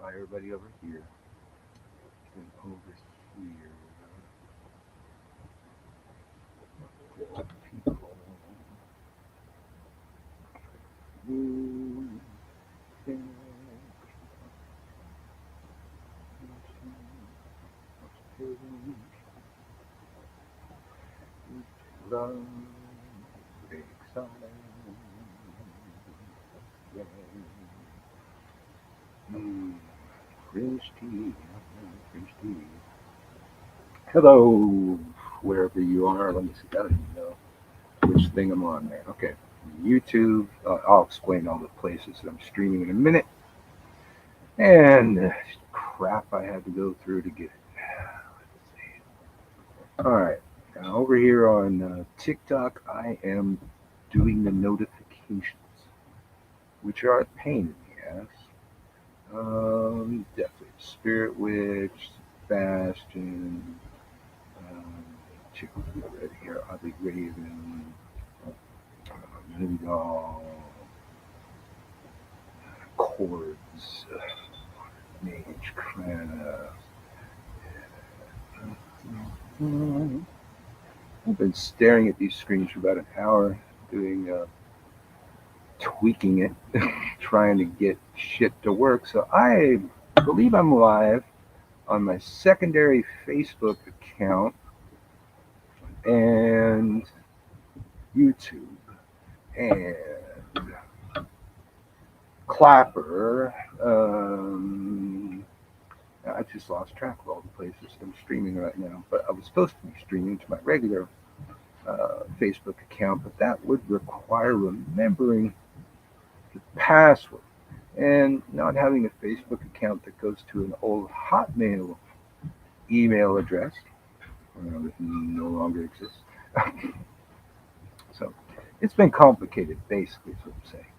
try everybody over here. And over here. People. Mm, yeah. Love, exciting. Yeah. Mm, French tea. French tea. Hello, wherever you are. Let me see. I don't even know which thing I'm on there. Okay. YouTube. I'll explain all the places that I'm streaming in a minute. And crap I had to go through to get it. All right. Now, over here on TikTok, I am doing the notifications, which are a pain in the ass. Definitely Spirit Witch, Bastion, um, check right here, Ugly Raven, Moondall, Chords, Mage Craft. I've been staring at these screens for about an hour, doing tweaking it, trying to get shit to work. So I believe I'm live on my secondary Facebook account and YouTube and Clapper. I just lost track of all the places I'm streaming right now, but I was supposed to be streaming to my regular Facebook account, but that would require remembering the password and not having a Facebook account that goes to an old Hotmail email address that no longer exists. So it's been complicated, basically, is what I'm saying.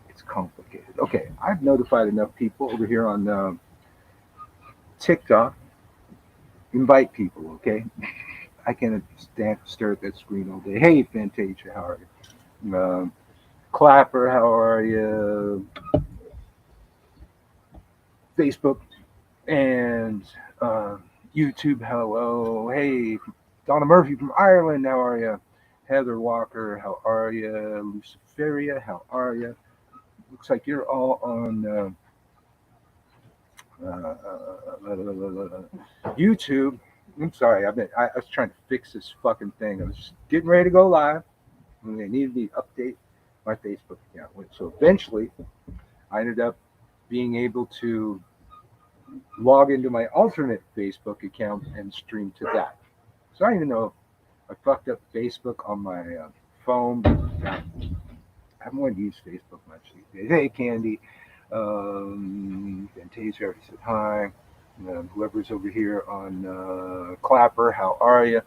It's complicated. Okay, I've notified enough people over here on TikTok. Invite people, okay? I can't stare at that screen all day. Hey, Fantasia, how are you? Clapper, how are you? Facebook and YouTube, hello. Hey, Donna Murphy from Ireland, how are you? Heather Walker, how are you? Luciferia, how are you? Looks like you're all on YouTube. I'm sorry, I was trying to fix this fucking thing. I was getting ready to go live, and they needed me to update my Facebook account. So eventually, I ended up being able to log into my alternate Facebook account and stream to that. So I don't even know if I fucked up Facebook on my phone. I haven't wanted to use Facebook much these days. Hey, Candy. Fantasia already said hi. Whoever's over here on Clapper, how are you?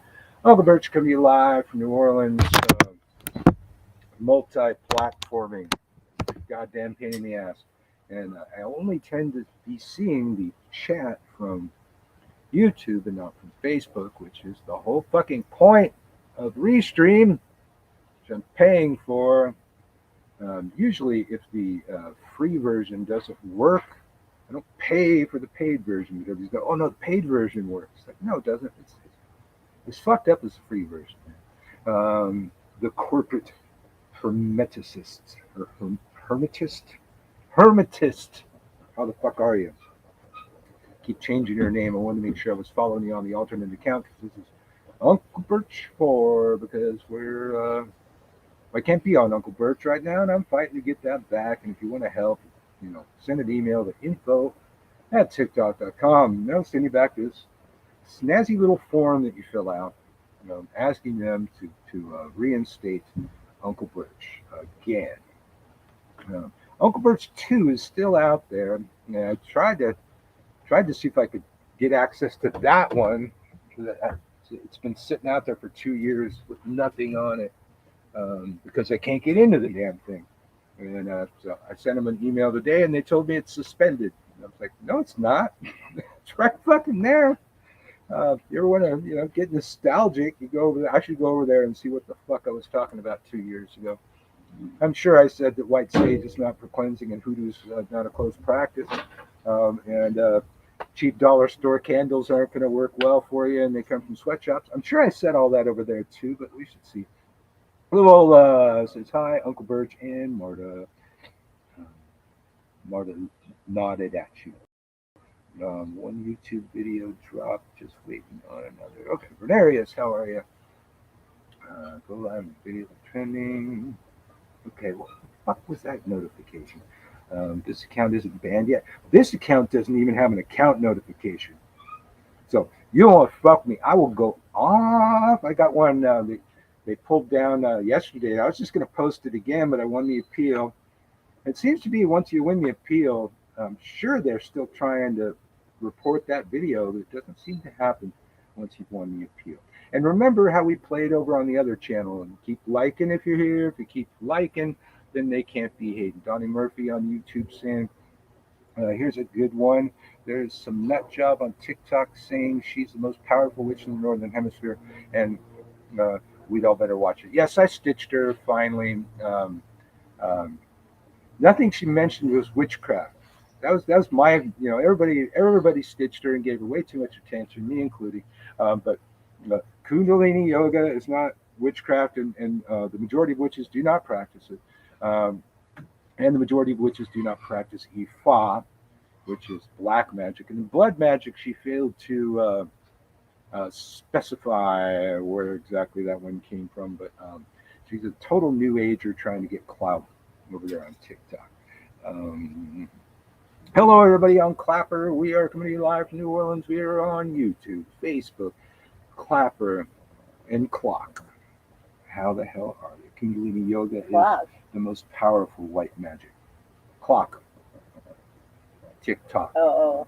Uncle Birch coming to you live from New Orleans. Multi-platforming. Goddamn pain in the ass. And I only tend to be seeing the chat from YouTube and not from Facebook, which is the whole fucking point of Restream, which I'm paying for. Usually, if the free version doesn't work, I don't pay for the paid version because you go, oh no, the paid version works. Like, no, it doesn't. It's fucked up as the free version. The corporate hermeticists or hermetist. How the fuck are you? Keep changing your name. I wanted to make sure I was following you on the alternate account because this is Uncle Birch 4 because I can't be on Uncle Birch right now, and I'm fighting to get that back. And if you want to help, send an email to info@tiktok.com. And they'll send you back this snazzy little form that you fill out, asking them to reinstate Uncle Birch again. Uncle Birch 2 is still out there. And I tried to see if I could get access to that one. It's been sitting out there for 2 years with nothing on it because I can't get into the damn thing. And so I sent them an email today, and they told me it's suspended. And I was like, no, it's not. It's right fucking there. If you ever want to, get nostalgic, you go over there. I should go over there and see what the fuck I was talking about 2 years ago. I'm sure I said that white sage is not for cleansing and hoodoo's not a close practice. And cheap dollar store candles aren't going to work well for you, and they come from sweatshops. I'm sure I said all that over there too, but we should see. Lola says hi, Uncle Birch and Marta. Um, Marta nodded at you. One YouTube video dropped, just waiting on another. Okay, Bernarius, how are you? Go live video trending. Okay, what the fuck was that notification? This account isn't banned yet. This account doesn't even have an account notification. So you don't want to fuck me. I will go off. I got one. They pulled down yesterday. I was just going to post it again, but I won the appeal. It seems to be once you win the appeal, I'm sure they're still trying to report that video, but it doesn't seem to happen once you've won the appeal. And remember how we played over on the other channel, and keep liking if you're here. If you keep liking, then they can't be hating. Donnie Murphy on YouTube saying, here's a good one. There's some nut job on TikTok saying she's the most powerful witch in the Northern Hemisphere, and uh, we'd all better watch it. Yes, I stitched her finally. Um, Nothing she mentioned was witchcraft. That was my, everybody stitched her and gave her way too much attention, me including. But Kundalini yoga is not witchcraft, and the majority of witches do not practice it. And the majority of witches do not practice Ifa, which is black magic. And in blood magic, she failed to specify where exactly that one came from, but she's a total new ager trying to get clout over there on TikTok. Um, Hello, everybody on Clapper. We are coming to you live from New Orleans. We are on YouTube, Facebook, Clapper, and Clock. How the hell are you? Kundalini Yoga is Clock. the most powerful white magic. Clock, TikTok. Oh,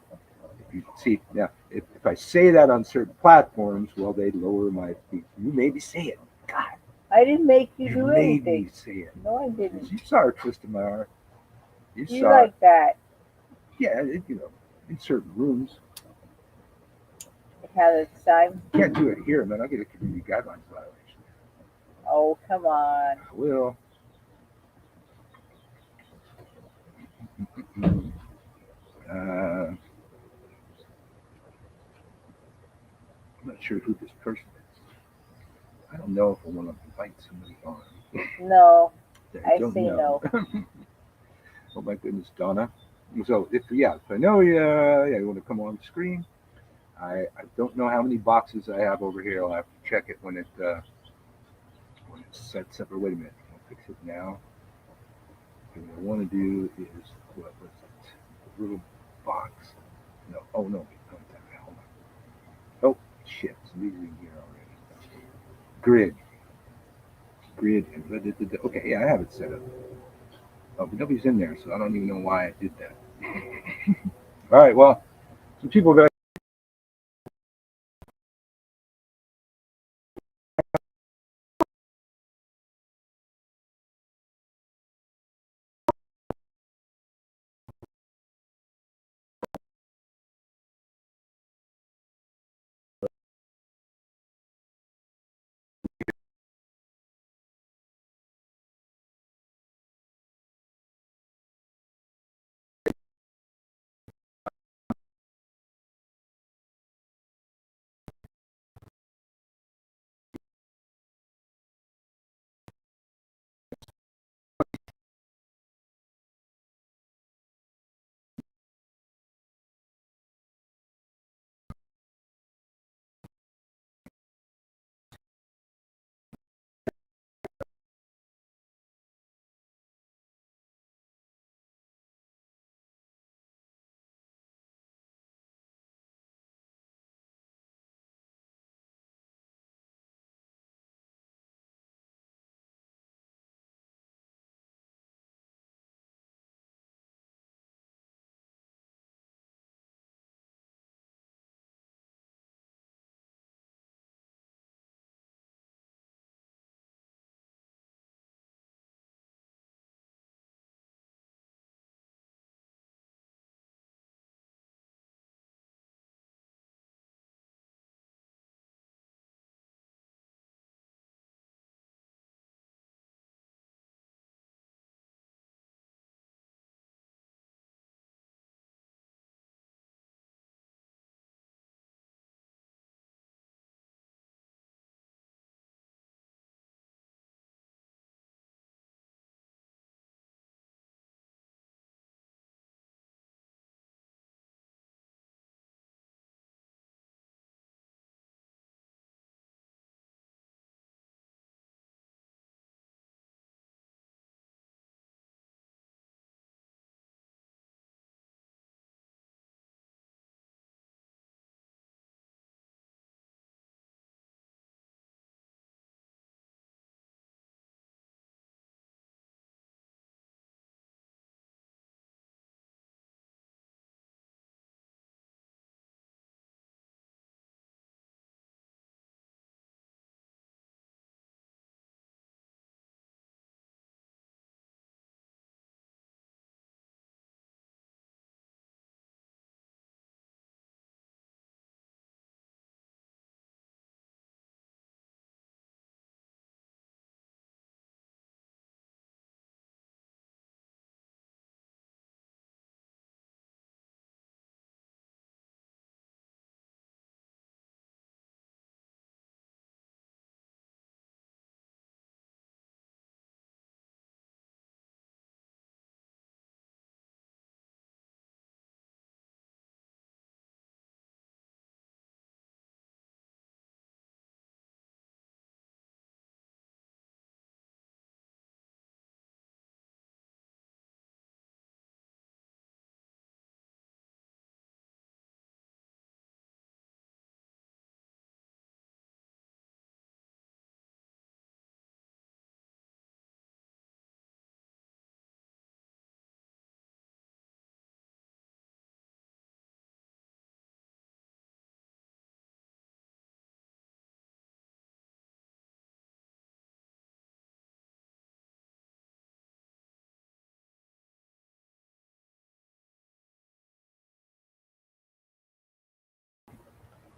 If you see, now, if I say that on certain platforms, well, they lower my feet. You made me say it. God, I didn't make you you do made anything. me say it. No, I didn't. You saw her twisting my arm. You You saw it. like that. Yeah, in certain rooms. It had its time. Can't do it here, man. I'll get a community guidelines violation. Oh, come on. I will. I'm not sure who this person is. I don't know if I want to invite somebody on No, that I I don't say know. no. Oh my goodness, Donna. So if I know you, yeah, you want to come on the screen. I don't know how many boxes I have over here. I'll have to check it when it sets up. Or wait a minute, I'll fix it now. And what I want to do is what was it? The little box. No, oh no, wait, no, hold on. Oh shit, somebody's in here already. Grid, grid, and okay, yeah, I have it set up. Oh, but nobody's in there, so I don't even know why I did that. All right, well, some people got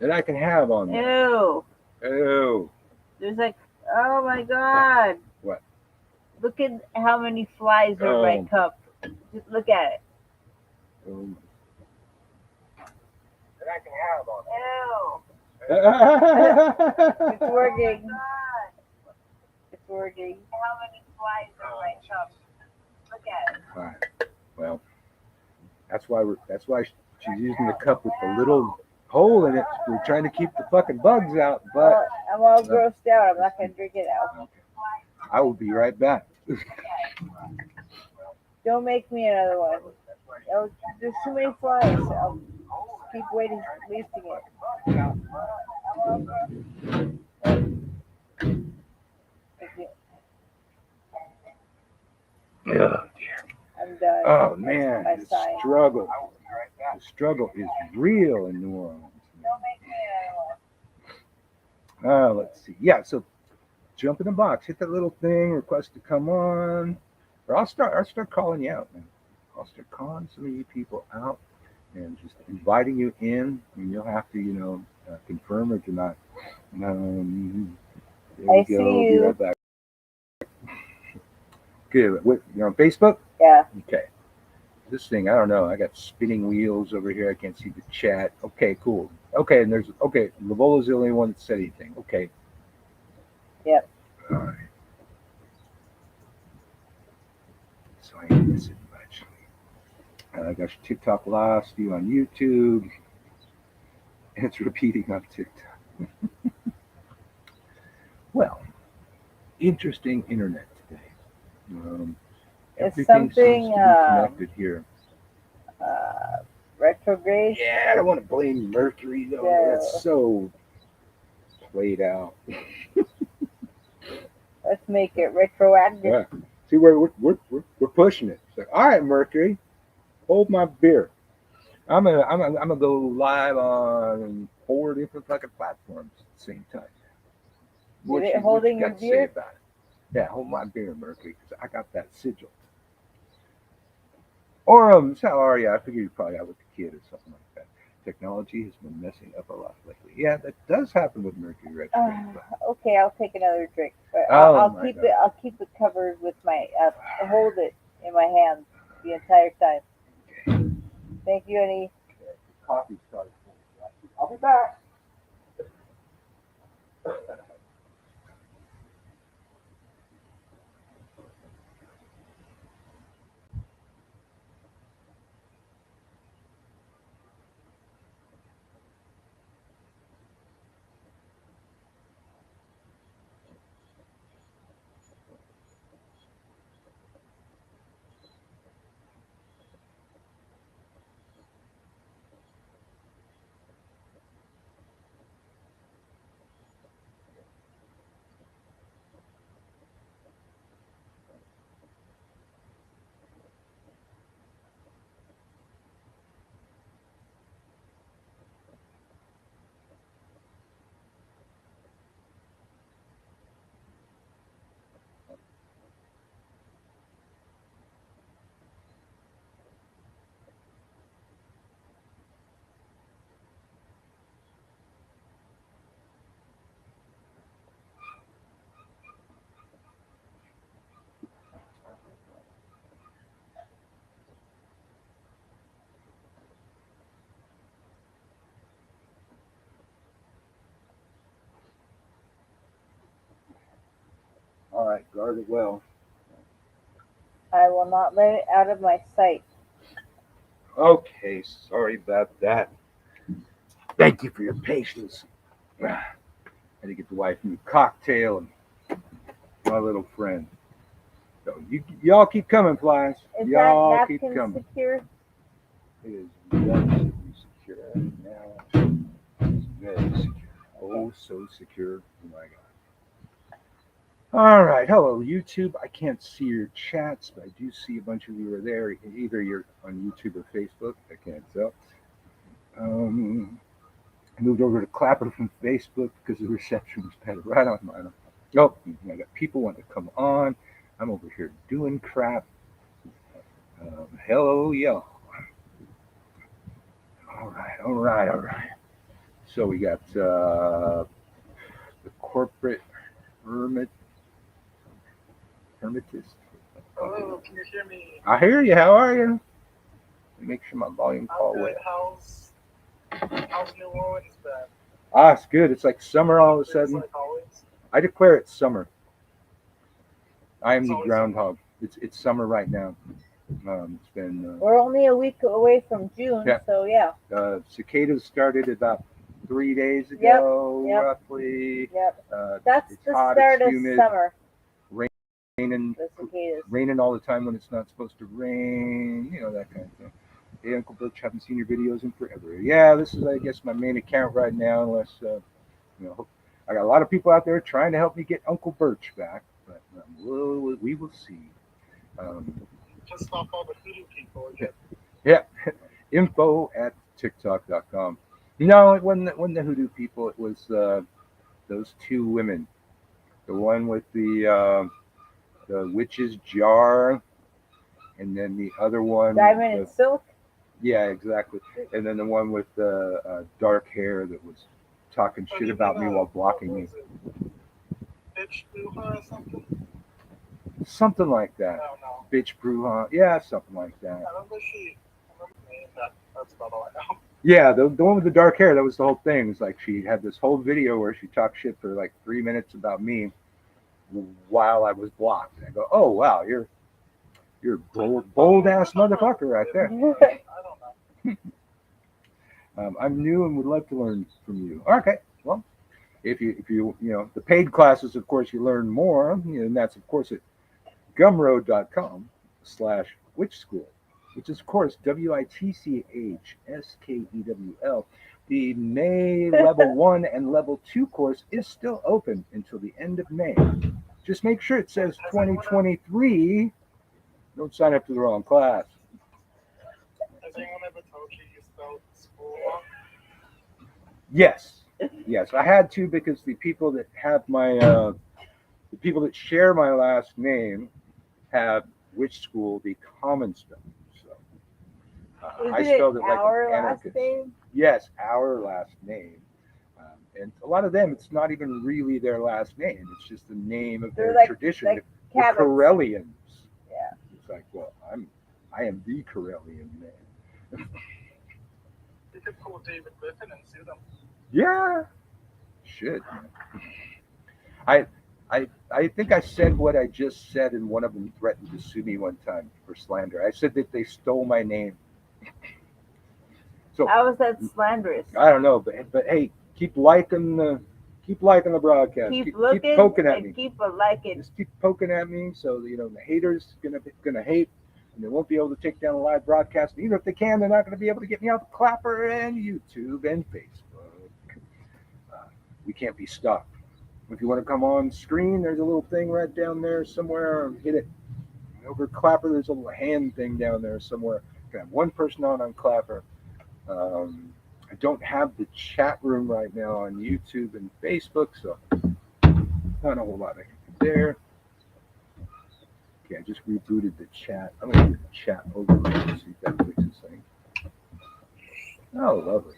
that I can have on there. Ew. Oh, There's like, oh my god. what? Look at how many flies are in my Oh. cup. Just look at it. Oh. That I can have on Ew. there. It's working. It's working. How many flies are in my cup? Look at it. All right. Well, that's why she's using the cup with the little hole in it. We're trying to keep the fucking bugs out, but Well, I'm all grossed out. I'm not gonna drink it now. okay. I will be right back. Don't make me another one. Oh, there's too many flies. I'll keep wasting it. Yeah. I'm done. Oh man, My the sign. struggle. The struggle is real in New Orleans. Let's see. Yeah, so jump in the box, hit that little thing, request to come on, or I'll start calling you out, man. I'll start calling some of you people out and just inviting you in, and you'll have to, confirm or deny. There I we see go. Be you. right back. Good. You're on Facebook? Yeah. Okay. This thing, I don't know. I got spinning wheels over here. I can't see the chat. Okay, cool. Okay, and Lavola's the only one that said anything. Okay. Yep. All right. So I ain't missing much. I got your TikTok live, you on YouTube, and it's repeating on TikTok. Well, interesting internet today. It's Everything seems to something be connected here. retrograde. Yeah, I don't want to blame Mercury though. Yeah. That's so played out. Let's make it retroactive. Yeah. See, we're pushing it. So, all right, Mercury, hold my beer. I'm gonna go live on 4 different fucking platforms at the same time. Is it holding got your to say beer? about it? Yeah, hold my beer, Mercury, because I got that sigil. Or how are you? I figure you're probably out with the kid or something like that. Technology has been messing up a lot lately. Yeah, that does happen with Mercury retrograde. Okay, I'll take another drink, but Oh, I'll my keep God. it. I'll keep it covered with my. Hold it in my hand the entire time. Okay. Thank you, Annie. Coffee started. I'll be back. All right, guard it well. I will not let it out of my sight. Okay, sorry about that. Thank you for your patience. I had to get the wife a new cocktail and my little friend. So y'all keep coming, flies. Is Y'all that keep napkin coming. secure? It is relatively secure now. It's very secure. Oh, so secure. Oh my God. All right. Hello, YouTube. I can't see your chats, but I do see a bunch of you are there. Either you're on YouTube or Facebook. I can't tell. I moved over to Clapper from Facebook because the reception was better. Right on mine. Oh, I got people wanting to come on. I'm over here doing crap. Hello, y'all. All right. So we got the corporate hermit, hermetist. Hello, can you hear me? I hear you. How are you? Make sure my volume I'm call good. away. How's New Orleans been? It's good. It's like summer all of a It's sudden. like always. I declare it's summer. I am It's the always groundhog. It's summer right now. It's been We're only a week away from June, Yeah. so yeah. Cicadas started about 3 days Yep, ago, yep. roughly. Yep. Uh, That's it's the hot, start it's of humid, summer. raining, The cicadas. raining all the time when it's not supposed to rain. That kind of thing. Hey, Uncle Birch, haven't seen your videos in forever. Yeah, this is, I guess, my main account right now. Unless, I got a lot of people out there trying to help me get Uncle Birch back, but we will see. Um, Just stop all the hoodoo people again. yeah, info@tiktok.com. No, it wasn't the hoodoo people. It was those two women. The one with the witch's jar, and then the other one. Diamond and silk. Yeah, exactly. And then the one with the dark hair that was talking shit about me while blocking me. Bitch Bruja or something? Something like that. No. Bitch Bruja. Yeah, something like that. I remember the name. That's about all I know. Yeah, the one with the dark hair, that was the whole thing. It's like she had this whole video where she talked shit for like 3 minutes about me while I was blocked. And I go, oh, wow, you're a bold ass motherfucker right there. I don't know. I'm new and would love to learn from you. Okay, well, if you the paid classes, of course, you learn more, and that's of course at gumroad.com/witch school, which is of course WITCHSKEWL. The May level 1 and level 2 course is still open until the end of May. Just make sure it says 2023. Don't sign up to the wrong class. Has anyone ever told you spelled school wrong? Yes, I had to because the people that have the people that share my last name have witch school the common spelling. So I spelled it like our an last anarchist. name? Yes, our last name. And a lot of them, it's not even really their last name. It's just the name of their tradition. Like the Corellians. Yeah. It's like, well, I am the Corellian man. You could pull David Griffin and sue them. Yeah. Shit. I think I said what I just said, and one of them threatened to sue me one time for slander. I said that they stole my name. So how is that slanderous? I don't know, but hey, keep liking the broadcast. Keep looking keep poking at and me. keep liking. Just keep poking at me, so the haters gonna hate, and they won't be able to take down a live broadcast. And even if they can, they're not gonna be able to get me off Clapper and YouTube and Facebook. We can't be stopped. If you want to come on screen, there's a little thing right down there somewhere. Hit it. Over Clapper, there's a little hand thing down there somewhere. I have one person on Clapper. I don't have the chat room right now on YouTube and Facebook, so not a whole lot I can do there. Okay, I just rebooted the chat. I'm going to do the chat overlay to see if that fixes things. Oh, lovely.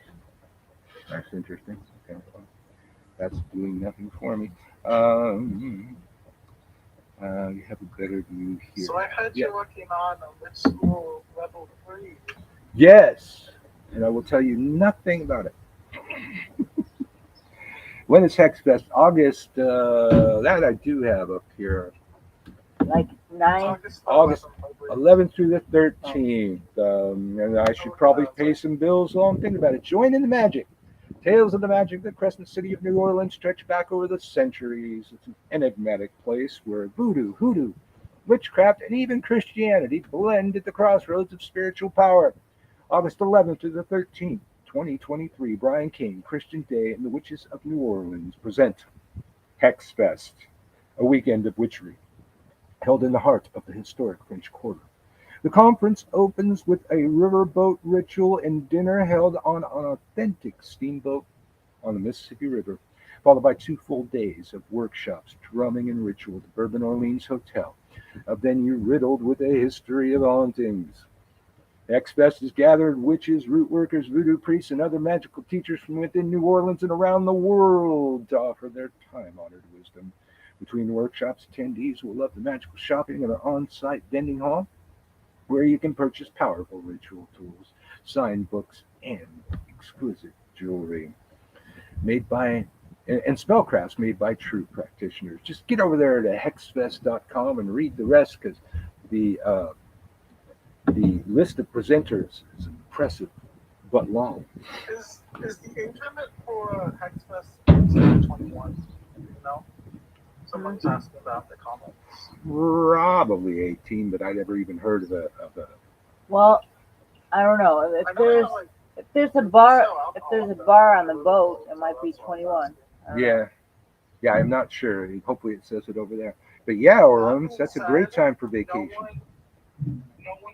That's interesting. Okay, well, that's doing nothing for me. You have a better view here. So I heard you're working on a witch school level 3. Yes, and I will tell you nothing about it. When is Hex Fest? August. That I do have up here. Like 9. August 11th through the 13th. And I should probably pay some bills while I'm thinking about it. Join in the magic. Tales of the magic of the Crescent City of New Orleans stretch back over the centuries. It's an enigmatic place where voodoo, hoodoo, witchcraft, and even Christianity blend at the crossroads of spiritual power. August 11th to the 13th, 2023, Brian King, Christian Day, and the Witches of New Orleans present Hex Fest, a weekend of witchery, held in the heart of the historic French Quarter. The conference opens with a riverboat ritual and dinner held on an authentic steamboat on the Mississippi River, followed by 2 full days of workshops, drumming, and ritual at the Bourbon Orleans Hotel, a venue riddled with a history of hauntings. Hex Fest has gathered witches, root workers, voodoo priests, and other magical teachers from within New Orleans and around the world to offer their time-honored wisdom. Between workshops, attendees will love the magical shopping at an on-site vending hall where you can purchase powerful ritual tools, signed books, and exquisite jewelry made by and spellcrafts made by true practitioners. Just get over there to hexfest.com and read the rest because the uh, the list of presenters is impressive but long. Is the age limit for Hex Fest 21? You know? Someone's asking about the comments. Probably 18, but I never even heard of a Well, I don't know. I know they have, like, If there's a bar sell alcohol if there's a at the bar on the river, boat, it so might be that's why I'm 21. asking. I don't know. yeah. I'm not sure. Hopefully it says it over there. But yeah, Orleans, that's a great time for No vacation. one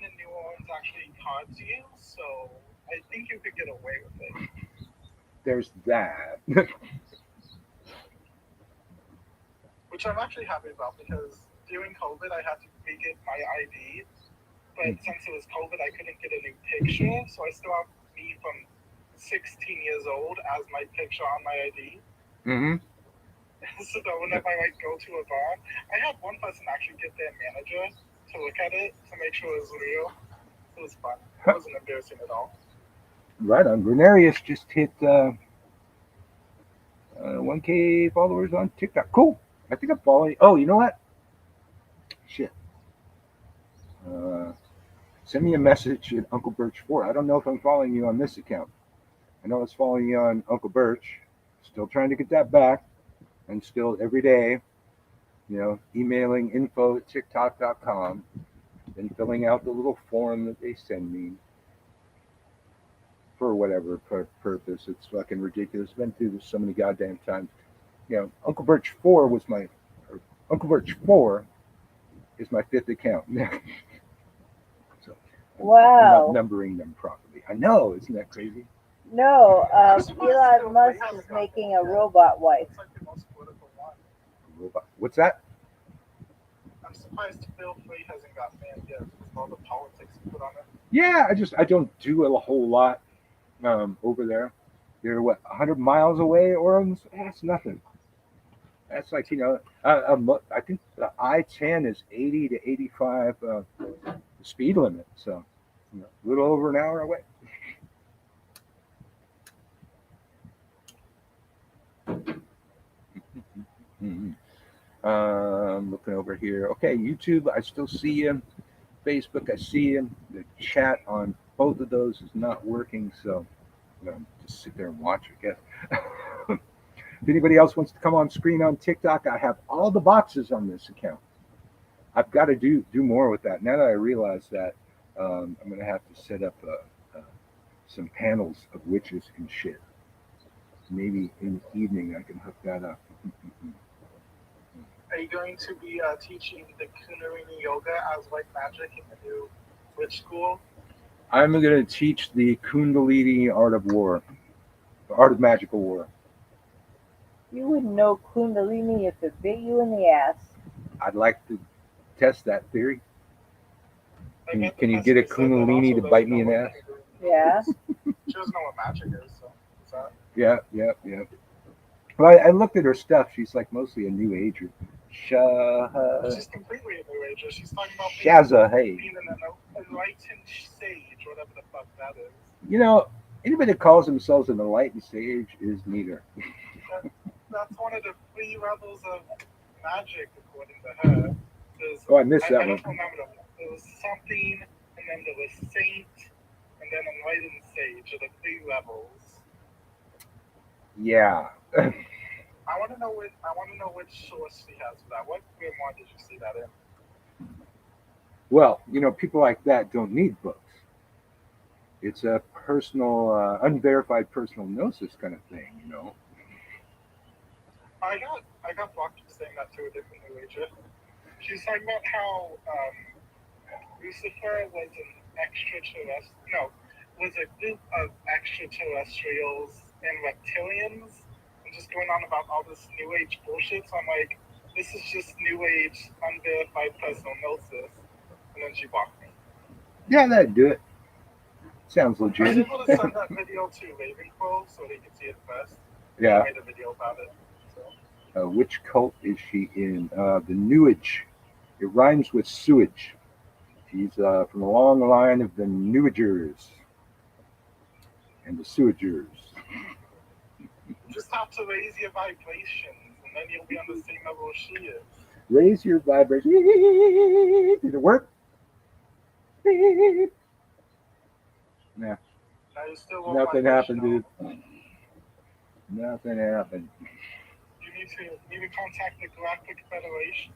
in New Orleans actually cards you, so I think you could get away with it. There's that. Which I'm actually happy about because during COVID I had to re-get my ID, but since it was COVID I couldn't get a new picture, so I still have me from 16 years old as my picture on my ID. Mm-hmm. So that whenever I like go to a bar, I had one person actually get their manager to look at it to make sure it was real. It was fun. It wasn't embarrassing at all. Right on. Grenarius just hit 1K followers on TikTok. Cool. I think I'm following. Oh, you know what? Shit. Send me a message at Uncle Birch 4. I don't know if I'm following you on this account. I know I was following you on Uncle Birch. Still trying to get that back. And still every day, emailing info@tiktok.com, then filling out the little form that they send me for whatever purpose. It's fucking ridiculous. I've been through this so many goddamn times. Uncle Birch 4 was Uncle Birch 4 is my fifth account. So I'm Wow. not numbering them properly. I know, isn't that crazy? No, I'm surprised Elon Bill Musk Gates is got making that. a robot wife. It's like the most political one. Robot. What's that? I'm surprised Bill Free hasn't got banned yet with all the politics he put on it. Yeah, I don't do a whole lot over there. You're 100 miles away, Orleans? That's nothing. That's like I think the I-10 is 80 to 85 the speed limit, so a little over an hour away. Looking over here. Okay, YouTube, I still see you. Facebook, I see you. The chat on both of those is not working, so just sit there and watch, I guess. If anybody else wants to come on screen on TikTok, I have all the boxes on this account. I've got to do more with that. Now that I realize that, I'm going to have to set up some panels of witches and shit. Maybe in the evening I can hook that up. Are you going to be teaching the Kundalini Yoga as white magic in the new witch school? I'm going to teach the Kundalini art of war, the art of magical war. You wouldn't know Kundalini if it bit you in the ass. I'd like to test that theory. I bet Can the you get a person who said that Kundalini also to bite doesn't me in know the what ass? they're doing. Yeah. She doesn't know what magic is, so is that? Yeah. Well, I looked at her stuff. She's like mostly a new ager. She's completely a new ager. She's talking about Shaza, hey. being an enlightened sage, whatever the fuck that is. Anybody that calls themselves an enlightened sage is neither. That's one of the 3 levels of magic, according to her. Oh, I missed that I one. don't remember them. There was something, and then there was saint, and then enlightened sage, are the 3 levels. Yeah. I want to know which source she has for that. What grimoire did you see that in? Well, people like that don't need books. It's a personal, unverified personal gnosis kind of thing, I got blocked for saying that to a different new ager. She's talking about how Lucifer was an was a group of extraterrestrials and reptilians, and just going on about all this new age bullshit. So I'm like, this is just new age unverified personal gnosis. And then she blocked me. Yeah, that'd do it. Sounds I was legit. able to send that video to Ravenclaw so they could see it first. Yeah. I made a video about it. So. Which cult is she in? The Newage. It rhymes with sewage. She's from a long line of the Newagers and the Sewagers. You just have to raise your vibrations, and then you'll be on the same level as she is. Raise your vibration. Did it work? Nah, Now you still low nothing happened, vibrational. dude. Nothing happened. You need to contact the Galactic Federation.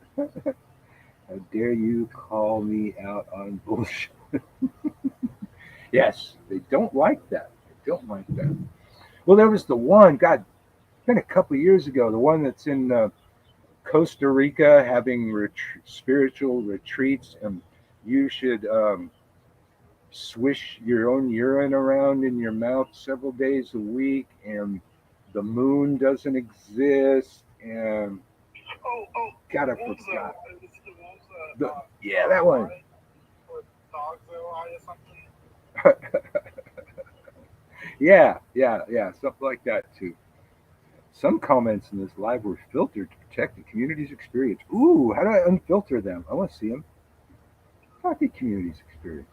How dare you call me out on bullshit? Yes, they don't like that. They don't like that. Well, there was the one, God, it's been a couple of years ago, the one that's in Costa Rica having spiritual retreats, and you should swish your own urine around in your mouth several days a week, and the moon doesn't exist, and God, I forgot. Yeah, that one. Dog's eye or something. Yeah, something like that too. Some comments in this live were filtered to protect the community's experience. Ooh, how do I unfilter them? I want to see them. Fuck the community's experience.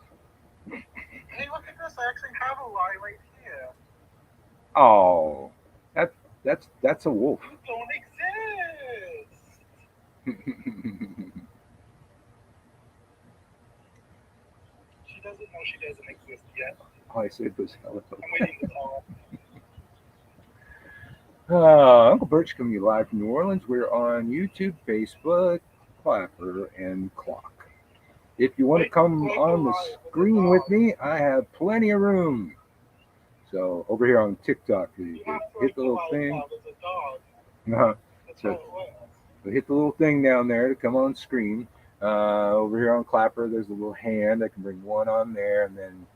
Hey, look at this! I actually have a lie right here. Oh, that's a wolf. You don't exist. She doesn't know she doesn't exist yet. All I said was hello. I'm waiting to tell Uncle Birch coming to you live from New Orleans. We're on YouTube, Facebook, Clapper, and Clock. If you want to come on the screen with me, I have plenty of room. So over here on TikTok, you hit the little thing. So hit the little thing down there to come on screen. Over here on Clapper, there's a little hand. I can bring one on there, and then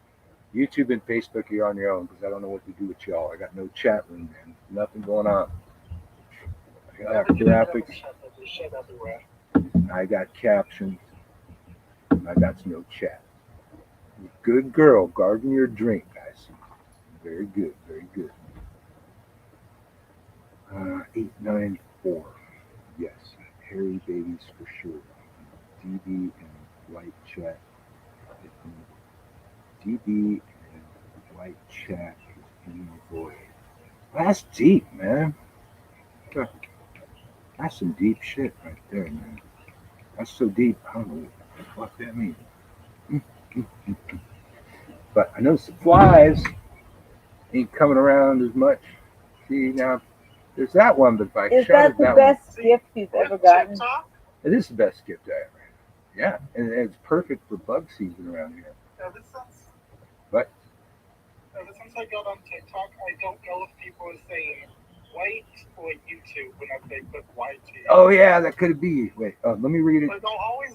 YouTube and Facebook, you're on your own because I don't know what to do with y'all. I got no chat room, man. Nothing going on. I got graphics. I got captions. I got no chat. Good girl, guarding your drink, guys. Very good, very good. 894. Yes, hairy babies for sure. DB and white chat. DB and white chat is in the void. That's deep, man. That's some deep shit right there, man. That's so deep. I don't know what the fuck that means. But I know some flies ain't coming around as much. See, now there's that one, but if I Is shouted that the that best one, gift you've ever gotten? it is the best gift I ever had. Yeah, and it's perfect for bug season around here. Ever since What? I got on TikTok, I don't know if people are saying white or YouTube whenever they put YT. Oh yeah, that could be. Wait, let me read it. But I'll always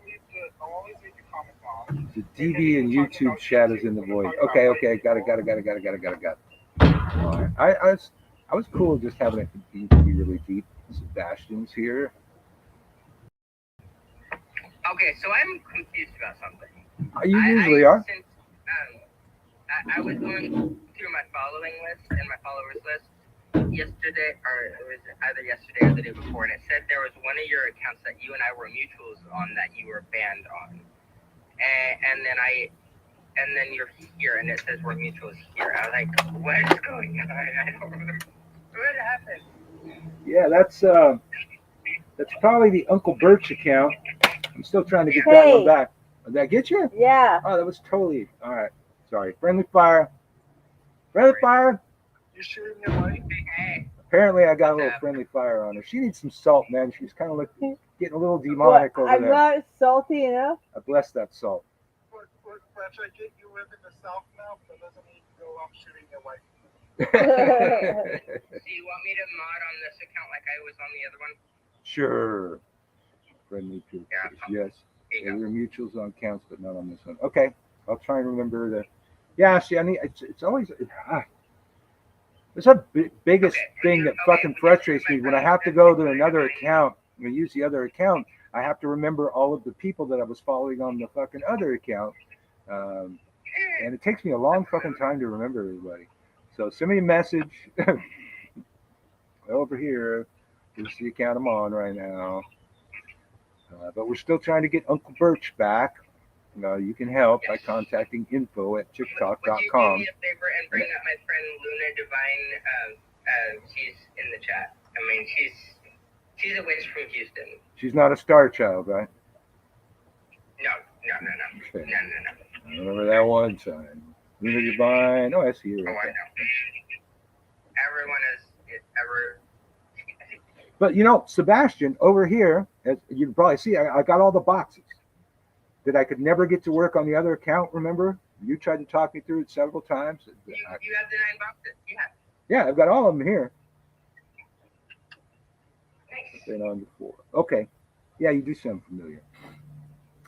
leave the comment on. The DB and YouTube chat is in the void. Okay, got it. All right. I was cool just having it be really deep. Sebastian's here. Okay, so I'm confused about something. You usually are. Since, I was going through my following list and my followers list yesterday, or it was either yesterday or the day before, and it said there was one of your accounts that you and I were mutuals on that you were banned on, and then you're here, and it says we're mutuals here. I was like, what's going on? I don't remember what happened. Yeah, that's probably the Uncle Birch account. I'm still trying to get that one back. Did that get you? Yeah. Oh, that was totally all right. Sorry. Friendly fire. Friendly fire. You shooting your light? Hey. Apparently, I got a little friendly fire on her. She needs some salt, man. She's kind of getting a little demonic over I'm there. not salty enough. I bless that salt. But I get you live in the South now, but that doesn't mean you go out shooting your light. Do you want me to mod on this account like I was on the other one? Sure. Friendly people. Yeah. Yes. They were mutuals on counts, but not on this one. Okay. I'll try and remember the. Yeah, see, I mean, it's always. It's the biggest thing that fucking frustrates me when I have to go to another account and use the other account. I have to remember all of the people that I was following on the fucking other account. And it takes me a long fucking time to remember everybody. So send me a message over here. This is the account I'm on right now. But we're still trying to get Uncle Birch back. You can help by contacting Would you do info@chicktalk.com. me a favor and bring up my friend Luna Divine? She's in the chat. I mean, she's a witch from Houston. She's not a star child, right? No. Okay. I remember that one time. Luna Divine. Oh, I see you. Oh, Right I there. know. Everyone is ever. But Sebastian over here, as you can probably see, I got all the boxes that I could never get to work on the other account. Remember, you tried to talk me through it several times. You have the 9 boxes. Yeah. Yeah, I've got all of them here. Nice. Been on before. Okay. Yeah, you do sound familiar.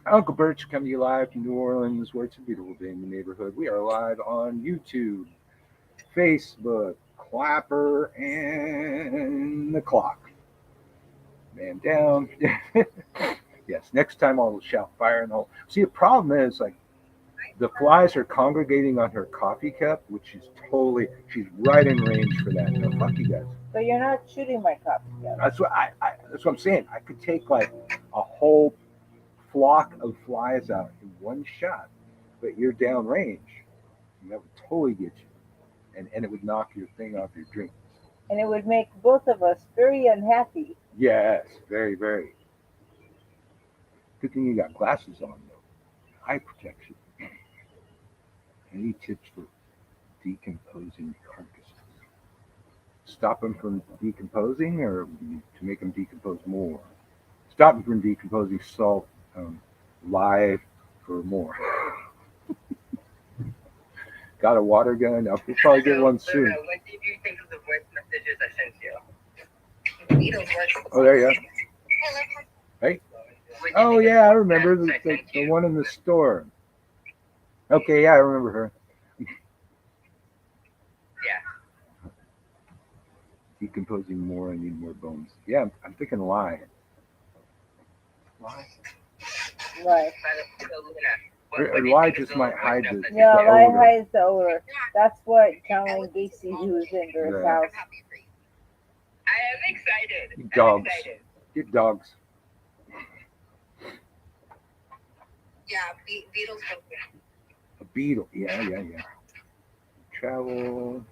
Uncle Birch coming to you live from New Orleans, where it's a beautiful day in the neighborhood. We are live on YouTube, Facebook, Clapper, and the clock. Man down. Yes, next time I'll shout fire in the hole. See, the problem is, like, the flies are congregating on her coffee cup, which is she's right in range for that. No, fuck you guys. But you're not shooting my coffee yet. That's what that's what I'm saying. I could take like a whole flock of flies out in one shot, but you're downrange, and that would totally get you, and it would knock your thing off your drink. And it would make both of us very unhappy. Yes, very, very. Good thing you got glasses on, though. Eye protection. Any tips for decomposing carcasses? Stop them from decomposing, or to make them decompose more? Stop them from decomposing salt live for more. Got a water gun? I'll probably get one soon. Luna, what did you think of the voice messages I sent you? Beatles work. Oh, there you go. Hey. What did you Oh, think yeah, of I remember the text I the sent you? one in the store. Okay, yeah, I remember her. Yeah. Decomposing more, I need more bones. Yeah, I'm thinking lie. Right. So, Luna, what do you Lie think of just the might voice hide note the- that Yeah, the lie odor. hides the odor. That's what John Wayne Gacy used in his Yeah. house. I am excited. Dogs. I'm excited. Get dogs. Yeah, Beatles. A beetle. Yeah. Travel.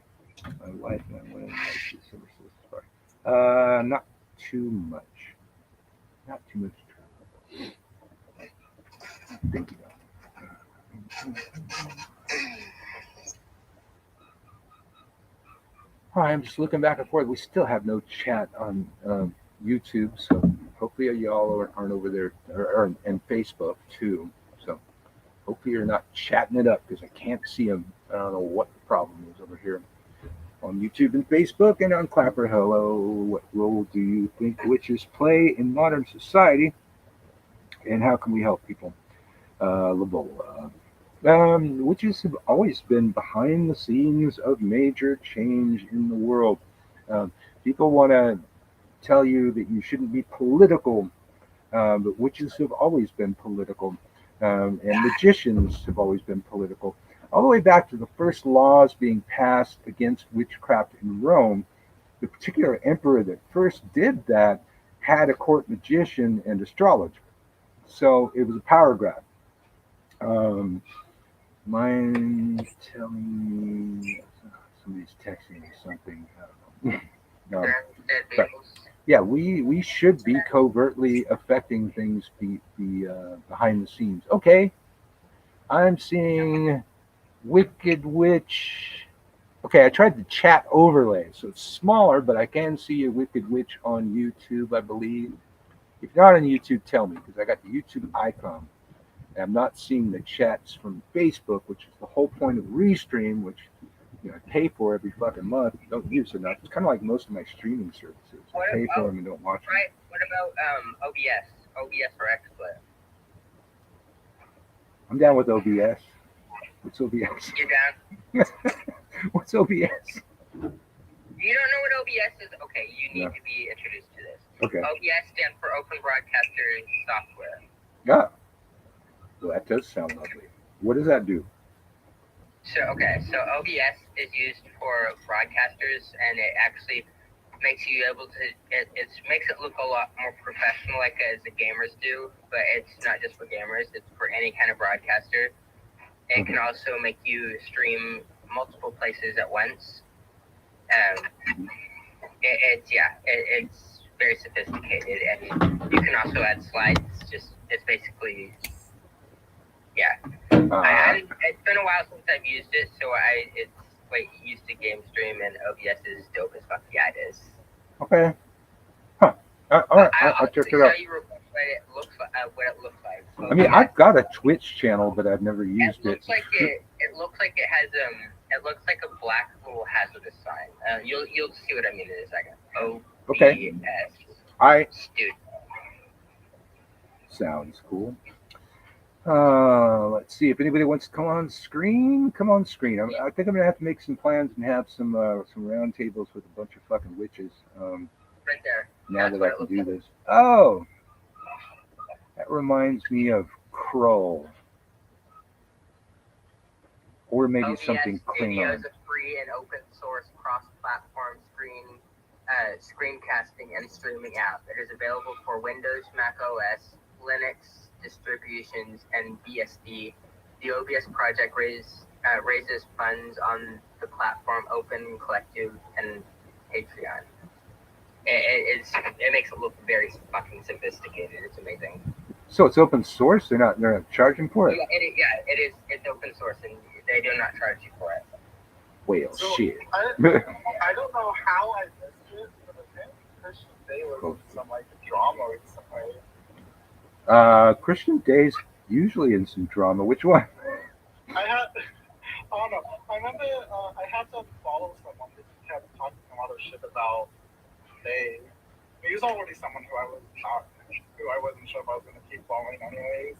My wife and I went in like December 6th. Not too much. Not too much travel. Thank you. Hi, I'm just looking back and forth. We still have no chat on YouTube, so hopefully y'all aren't over there, and Facebook too. So hopefully you're not chatting it up, because I can't see them. I don't know what the problem is over here on YouTube and Facebook and on Clapper. Hello, what role do you think witches play in modern society, and how can we help people? Labola. Witches have always been behind the scenes of major change in the world. People want to tell you that you shouldn't be political, but witches have always been political, and magicians have always been political. All the way back to the first laws being passed against witchcraft in Rome, the particular emperor that first did that had a court magician and astrologer. So it was a power grab. Mind telling me somebody's texting me something? I don't know. But yeah, we should be covertly affecting things behind the scenes. Okay, I'm seeing Wicked Witch. Okay, I tried the chat overlay, so it's smaller, but I can see a Wicked Witch on YouTube, I believe. If you're not on YouTube, tell me, because I got the YouTube icon. I'm not seeing the chats from Facebook, which is the whole point of Restream, which I pay for every fucking month. Don't use enough. It's kind of like most of my streaming services. I pay for them and don't watch them. Right. What about OBS? OBS or XSplit? I'm down with OBS. What's OBS? You're down? What's OBS? You don't know what OBS is? Okay, you need No. to be introduced to this. Okay. OBS stands for Open Broadcaster Software. Yeah. Well, that does sound lovely. What does that do? So OBS is used for broadcasters, and it actually makes you able to. It makes it look a lot more professional, like as the gamers do. But it's not just for gamers; it's for any kind of broadcaster. It can also make you stream multiple places at once. It's very sophisticated, and you can also add slides. It's basically, yeah. It's been a while since I've used it, so it's like used to game stream, and OBS is dope as fuck. Yeah, it is. Okay. Huh. All right, I'll check it out. You what it looks like. So I mean, I've got a Twitch channel, but I've never used it. It looks like it has It looks like a black little hazardous sign. You'll see what I mean in a second. Okay. Dude. Sounds cool. Let's see if anybody wants to come on screen. Come on screen. I think I'm gonna have to make some plans and have some round tables with a bunch of fucking witches. Right there. Now that I can do this. Oh, that reminds me of Kroll, or maybe OBS something Klingon. is a free and open source cross-platform screencasting and streaming app. It is available for Windows, Mac OS, Linux distributions, and BSD. The OBS project raises funds on the platform Open Collective and Patreon. It makes it look very fucking sophisticated. It's amazing. So it's open source. They're not charging for it. It is. It's open source, and they do not charge you for it. Well, So, shit. I don't know how I missed it, but I think Christian Day was in some like drama or something. Christian Day's usually in some drama. Which one? I don't know. I remember I had to follow someone that kept talking some other shit about Day. He was already someone who I wasn't sure if I was going to keep following anyways.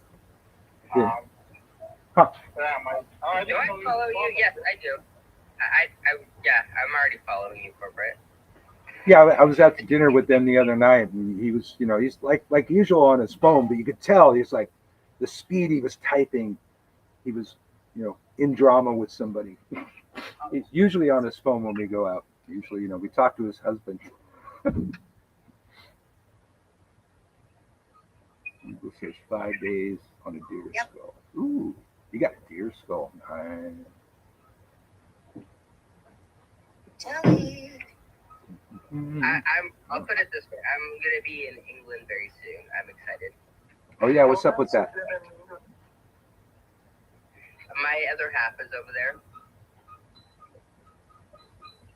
Yeah. Do I follow you? Yes, I do. I'm already following you, corporate. Yeah, I was out to dinner with them the other night, and he was, he's like usual on his phone, but you could tell he's like the speed he was typing. He was, in drama with somebody. He's usually on his phone when we go out. Usually, we talk to his husband. This says 5 days on a deer skull. Ooh, you got a deer skull. Nice. I'll put it this way. I'm gonna be in England very soon. I'm excited. Oh yeah, what's up with that? My other half is over there.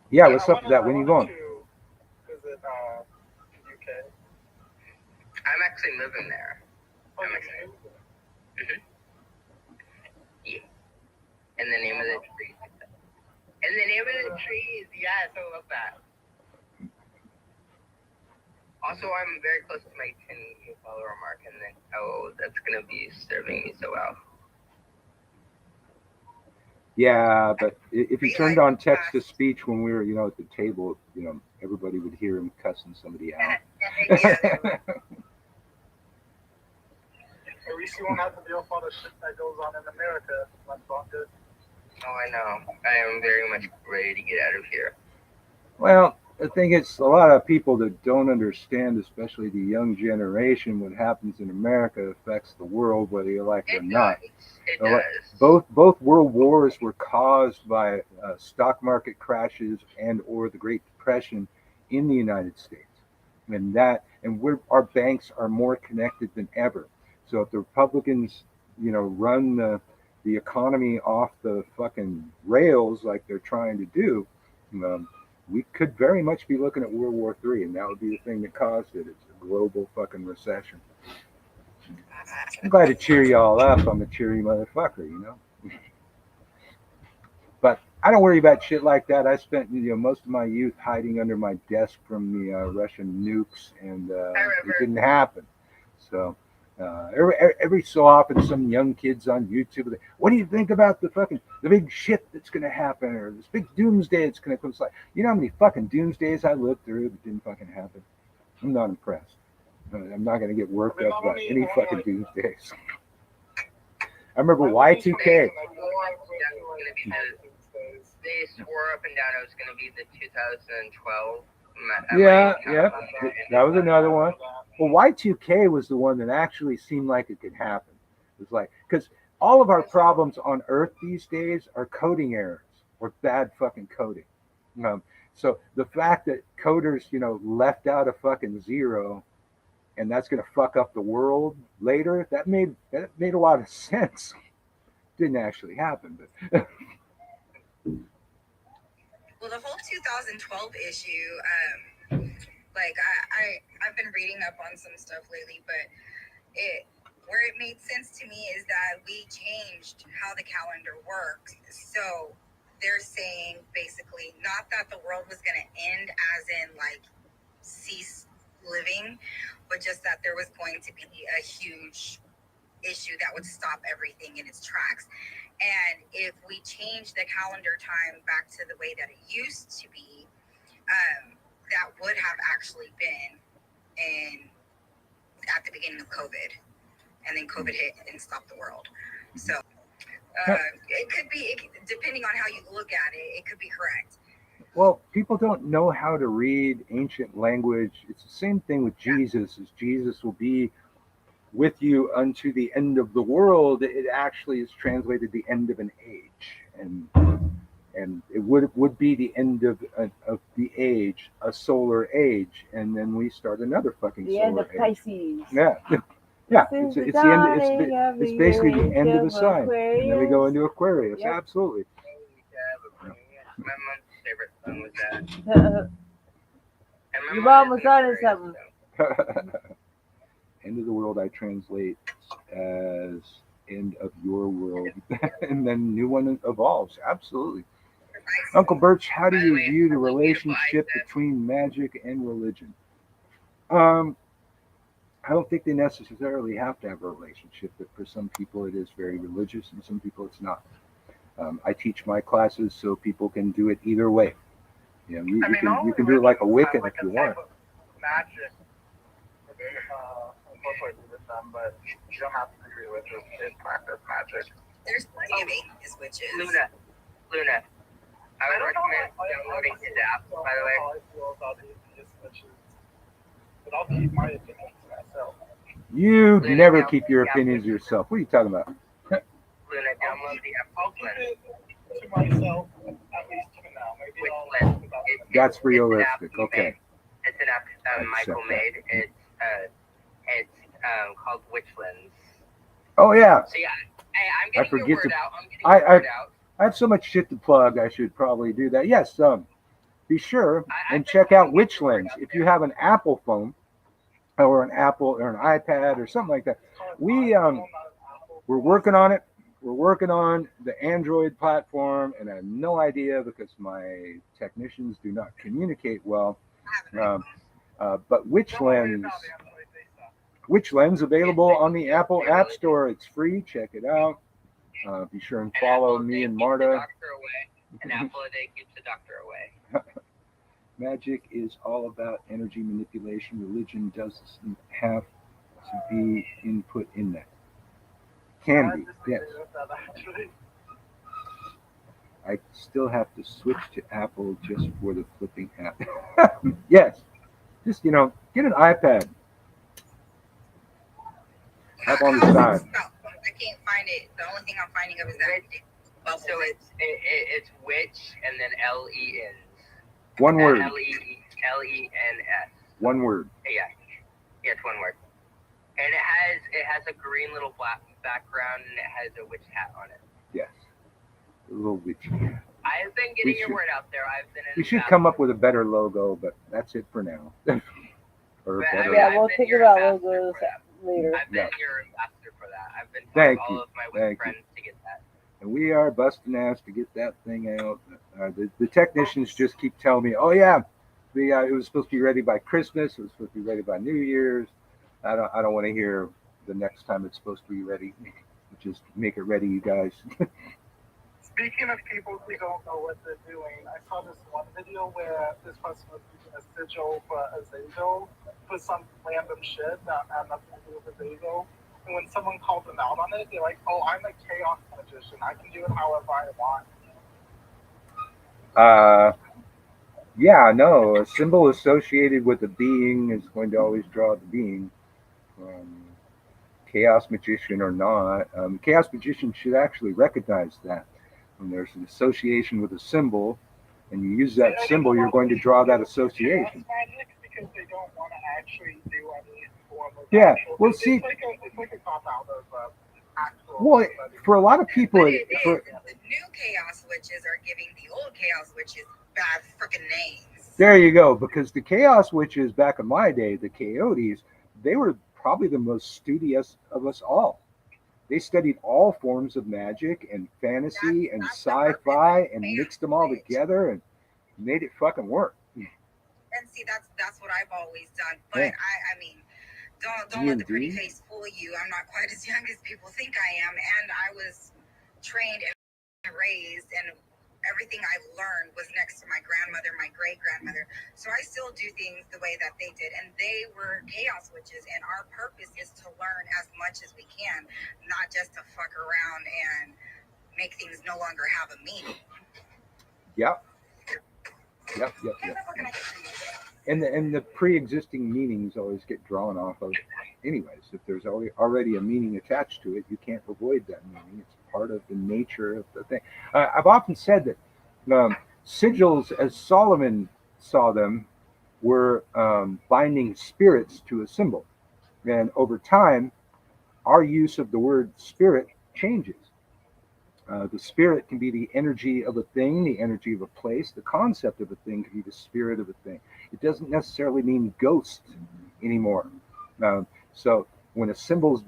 Yeah, what's up with that? When are you going? Visit UK. I'm actually moving there. I'm excited. Yeah. In the name of the trees. In the name of the trees. Yes, I love that. Also, I'm very close to my 10 follower mark, and then that's gonna be serving me so well. Yeah, but if he turned on text to speech when we were, at the table, everybody would hear him cussing somebody out. At least you won't have to deal with all the shit that goes on in America. That's all good. Oh, I know. I am very much ready to get out of here. Well, the thing is, a lot of people that don't understand, especially the young generation, what happens in America affects the world, whether you like it or not. It does. Both world wars were caused by stock market crashes and/or the Great Depression in the United States, and our banks are more connected than ever. So if the Republicans, run the economy off the fucking rails like they're trying to do, we could very much be looking at World War III, and that would be the thing that caused it. It's a global fucking recession. I'm glad to cheer y'all up. I'm a cheery motherfucker, But I don't worry about shit like that. I spent most of my youth hiding under my desk from the Russian nukes, and it didn't happen. So every so often, some young kids on YouTube, what do you think about the big shit that's going to happen, or this big doomsday that's going to come? It's like, how how many fucking doomsdays I lived through that didn't fucking happen? I'm not impressed. I'm not going to get worked up about any fucking doomsdays. I remember My Y2K. limitations, I feel like we're Gonna be doing the- these days. They swore up and down it was going to be the 2012. Yeah, yeah, that was another one. Well, Y2K was the one that actually seemed like it could happen. It was like, because all of our problems on Earth these days are coding errors or bad fucking coding. So the fact that coders, left out a fucking zero, and that's going to fuck up the world later, that made a lot of sense. Didn't actually happen, but Well, the whole 2012 issue, like I've been reading up on some stuff lately, but where it made sense to me is that we changed how the calendar works. So they're saying basically not that the world was going to end as in like cease living, but just that there was going to be a huge issue that would stop everything in its tracks. And if we change the calendar time back to the way that it used to be, that would have actually been at the beginning of COVID, and then COVID hit and stopped the world. So it could be, depending on how you look at it, it could be correct. well, people don't know how to read ancient language. It's the same thing with Jesus. As Jesus will be with you unto the end of the world, it actually is translated the end of an age, and it would be the end of the age, a solar age, and then we start another fucking The solar end of age. Pisces. Yeah, yeah. This is It's the the end. dawning of It's the basically the age end of the of sun, and then we go Aquarius. into Aquarius. Yep. Absolutely. My mom's favorite song was that. And my Your mom mom was is an on to Aquarius, something. so- End of the world I translate as end of your world, and then new one evolves. Absolutely. Uncle Birch, how do By the you way, view the beautiful relationship Isis. between magic and religion? I don't think they necessarily have to have a relationship, but for some people it is very religious, and some people it's not. I teach my classes so people can do it either way. You can do it like a Wiccan if you want. Magic incorporated with them, but you don't have to be religious to practice magic. There's plenty of atheist witches. Luna. I would recommend downloading his app, by the way. How I feel about atheist witches, but I'll keep my opinion to myself. You Luna, never now, keep your yeah, opinions to yourself. What are you talking about? Luna, download the app. I'll keep it to myself, at least for now. Maybe Which I'll list? think about it. That's It's an app realistic. he Okay. made. It's an app Michael accept that. made. It's called Witchlands. Oh yeah. So yeah, hey, I'm getting your forget word to- out. I'm getting I- your word out. I have so much shit to plug. I should probably do that. Yes. Be sure I and think check I'm out getting your word Witchlands. out If there. you have an Apple phone or an Apple or an iPad or something like that, we're working on it. We're working on the Android platform, and I have no idea because my technicians do not communicate well. But Witchlands available on the Apple App Store. It's free. Check it out. Be sure and follow Apple a me day and keeps the Marta. doctor away. An apple a day keeps the doctor away. Magic is all about energy manipulation. Religion doesn't have to be input in that. Can be, yes. I still have to switch to Apple just for the flipping app. Yes. Just, get an iPad. Up on the How is it side. spelled? I can't find it. The only thing I'm finding of is that bubble. So it's witch and then LENs. One word. LENS. One word. Yeah, it's one word. And it has a green little black background and it has a witch hat on it. Yes. A little witchy. I've been getting your word out there. I've been. We should come up with a better logo, but that's it for now. Or But, better. Yeah, I've we'll been think your about ambassador logos for that. later. I've been your ambassador for that. I've been Thank telling you. all of my witch Thank you. friends to get that. And we are busting ass to get that thing out. The technicians just keep telling me, "Oh yeah, it was supposed to be ready by Christmas. It was supposed to be ready by New Year's." I don't want to hear the next time it's supposed to be ready. Just make it ready, you guys. Speaking of people who don't know what they're doing, I saw this one video where this person was using a sigil for a Azazel for some random shit that had nothing to do with Azazel. And when someone calls them out on it, they're like, "Oh, I'm a chaos magician. I can do it however I want." Yeah, no, a symbol associated with a being is going to always draw the being. Um, Chaos magician or not, chaos magician should actually recognize that when there's an association with a symbol, and you use that symbol, you're going to draw that association. Magic because they don't want to actually do any form of Yeah, actual. well, It's see, it's like a cop out of actual. well, for a lot of people, But it is. The new chaos witches are giving the old chaos witches bad freaking names. there you go, because the chaos witches back in my day, the coyotes, they were probably the most studious of us all. They studied all forms of magic and fantasy and That's the purpose sci-fi of and chaos mixed them all witch. together and made it fucking work. And see, that's what I've always done. But Yeah. I mean, don't let the pretty D&D? face fool you. I'm not quite as young as people think I am, and I was trained and raised, and everything I learned was next to my grandmother, my great grandmother. So I still do things the way that they did, and they were chaos witches. And our purpose is to learn as much as we can, not just to fuck around and make things no longer have a meaning. Yep. And the pre-existing meanings always get drawn off of. Anyways, if there's already a meaning attached to it, you can't avoid that meaning. It's part of the nature of the thing. I've often said that sigils, as Solomon saw them, were binding spirits to a symbol. And over time, our use of the word spirit changes. The spirit can be the energy of a thing, the energy of a place. The concept of a thing can be the spirit of a thing. It doesn't necessarily mean ghost anymore. So when a symbol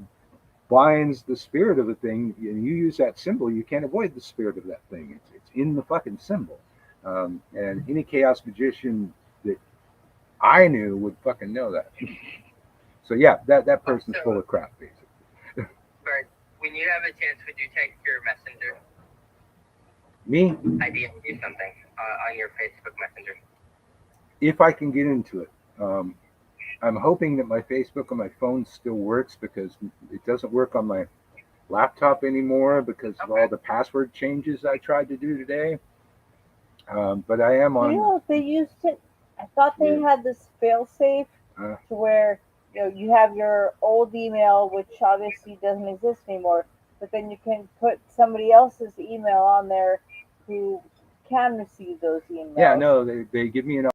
binds the spirit of a thing, and you use that symbol, you can't avoid the spirit of that thing. It's in the fucking symbol. And any chaos magician that I knew would fucking know that. So yeah, that person's full of crap, basically. But when you have a chance, would you take your messenger? Me, I DM you something on your Facebook Messenger. if I can get into it. I'm hoping that my Facebook on my phone still works because it doesn't work on my laptop anymore because of all the password changes I tried to do today. But I am on. You know, they used to. I thought they had this fail-safe Uh. to where you have your old email, which obviously doesn't exist anymore, but then you can put somebody else's email on there who can receive those emails. Yeah, no, they give me an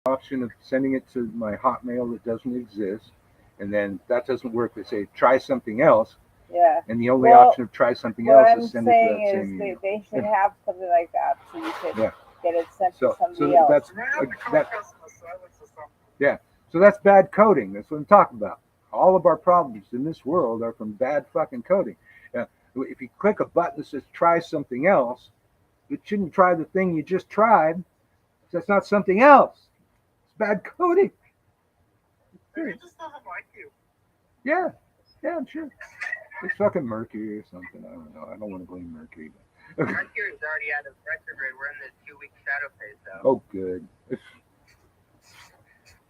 option of sending it to my Hotmail that doesn't exist, and then if that doesn't work, they say try something else, Yeah. and the only Well, option of try something What else I'm is send it to saying that is same email. they should have something like that so you can Yeah. get it sent So to somebody else. that's yeah. So that's bad coding. That's what I'm talking about. All of our problems in this world are from bad fucking coding. If you click a button that says try something else, it shouldn't try the thing you just tried. That's not something else. It's bad coding. Maybe it just doesn't like you. Yeah, I'm sure. It's fucking Mercury or something. I don't know. I don't want to blame Mercury. But... Mercury's already out of retrograde. We're in the 2-week shadow phase, though. Oh, good.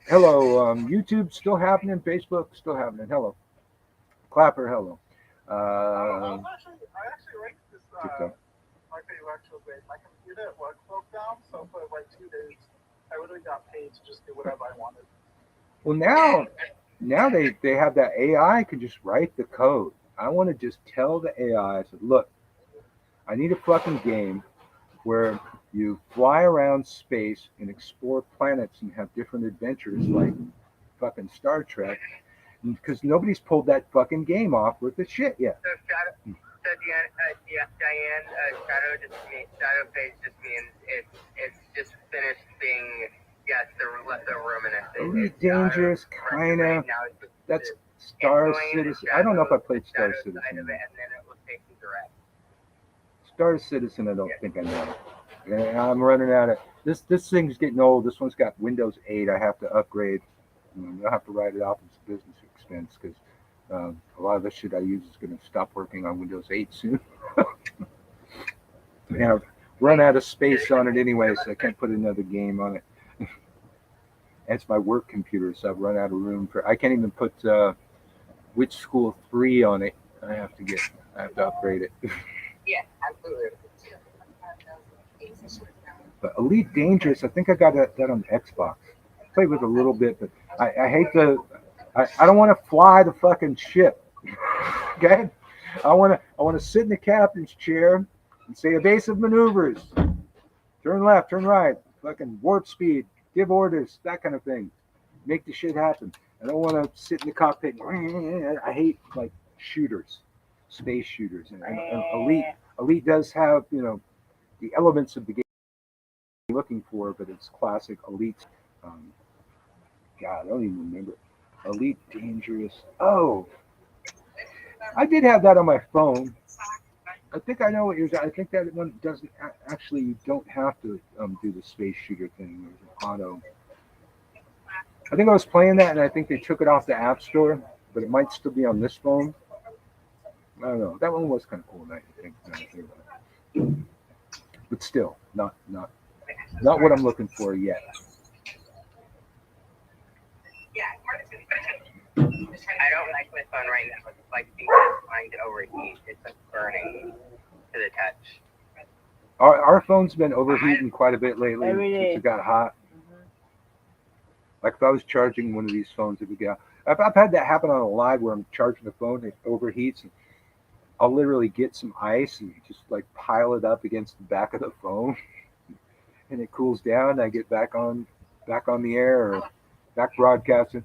Hello, YouTube still happening. Facebook still happening. Hello, Clapper. Hello. I actually liked this. My favorite retrograde. My computer at work broke down, so for like 2 days, I literally got paid to just do whatever I wanted. Well, now they have that AI can just write the code. I want to just tell the AI, I said, look, I need a fucking game where you fly around space and explore planets and have different adventures like fucking Star Trek, because nobody's pulled that fucking game off with the shit yet. So Diane, shadow phase just means it's just finished being the ruminant. Dangerous, kind of. That's Star Citizen. I don't know if I played Star Citizen. And then it will take you direct. Star Citizen, I don't think I know. And I'm running out of this thing's getting old. This one's got Windows 8. I have to upgrade. I'll have to write it off as a business expense because a lot of the shit I use is going to stop working on Windows 8 soon. And I've run out of space on it anyway, so I can't put another game on it. It's my work computer, so I've run out of room for. I can't even put Witch School 3 on it. I have to upgrade it. Yeah, absolutely. But Elite Dangerous, I think I got that on Xbox. Played with a little bit, but I hate I don't want to fly the fucking ship. Okay? I wanna sit in the captain's chair and say evasive maneuvers. Turn left, turn right, fucking warp speed, give orders, that kind of thing. Make the shit happen. I don't want to sit in the cockpit. I hate like shooters, space shooters, and Elite does have the elements of the game you're looking for, but it's classic Elite. Um, God, I don't even remember. Elite Dangerous. Oh, I did have that on my phone. I think I know what you're. I think that one doesn't actually. You don't have to do the space shooter thing. There's an auto. I think I was playing that, and I think they took it off the App Store, but it might still be on this phone. I don't know. That one was kind of cool. I think. But still, not what I'm looking for yet. I don't like my phone right now. It's like being trying to overheat. It's like burning to the touch. Our phone's been overheating quite a bit lately since it got hot. Like if I was charging one of these phones, it would get. I've had that happen on a live where I'm charging the phone, it overheats, and I'll literally get some ice and just like pile it up against the back of the phone, and it cools down. And I get back on the air or back broadcasting.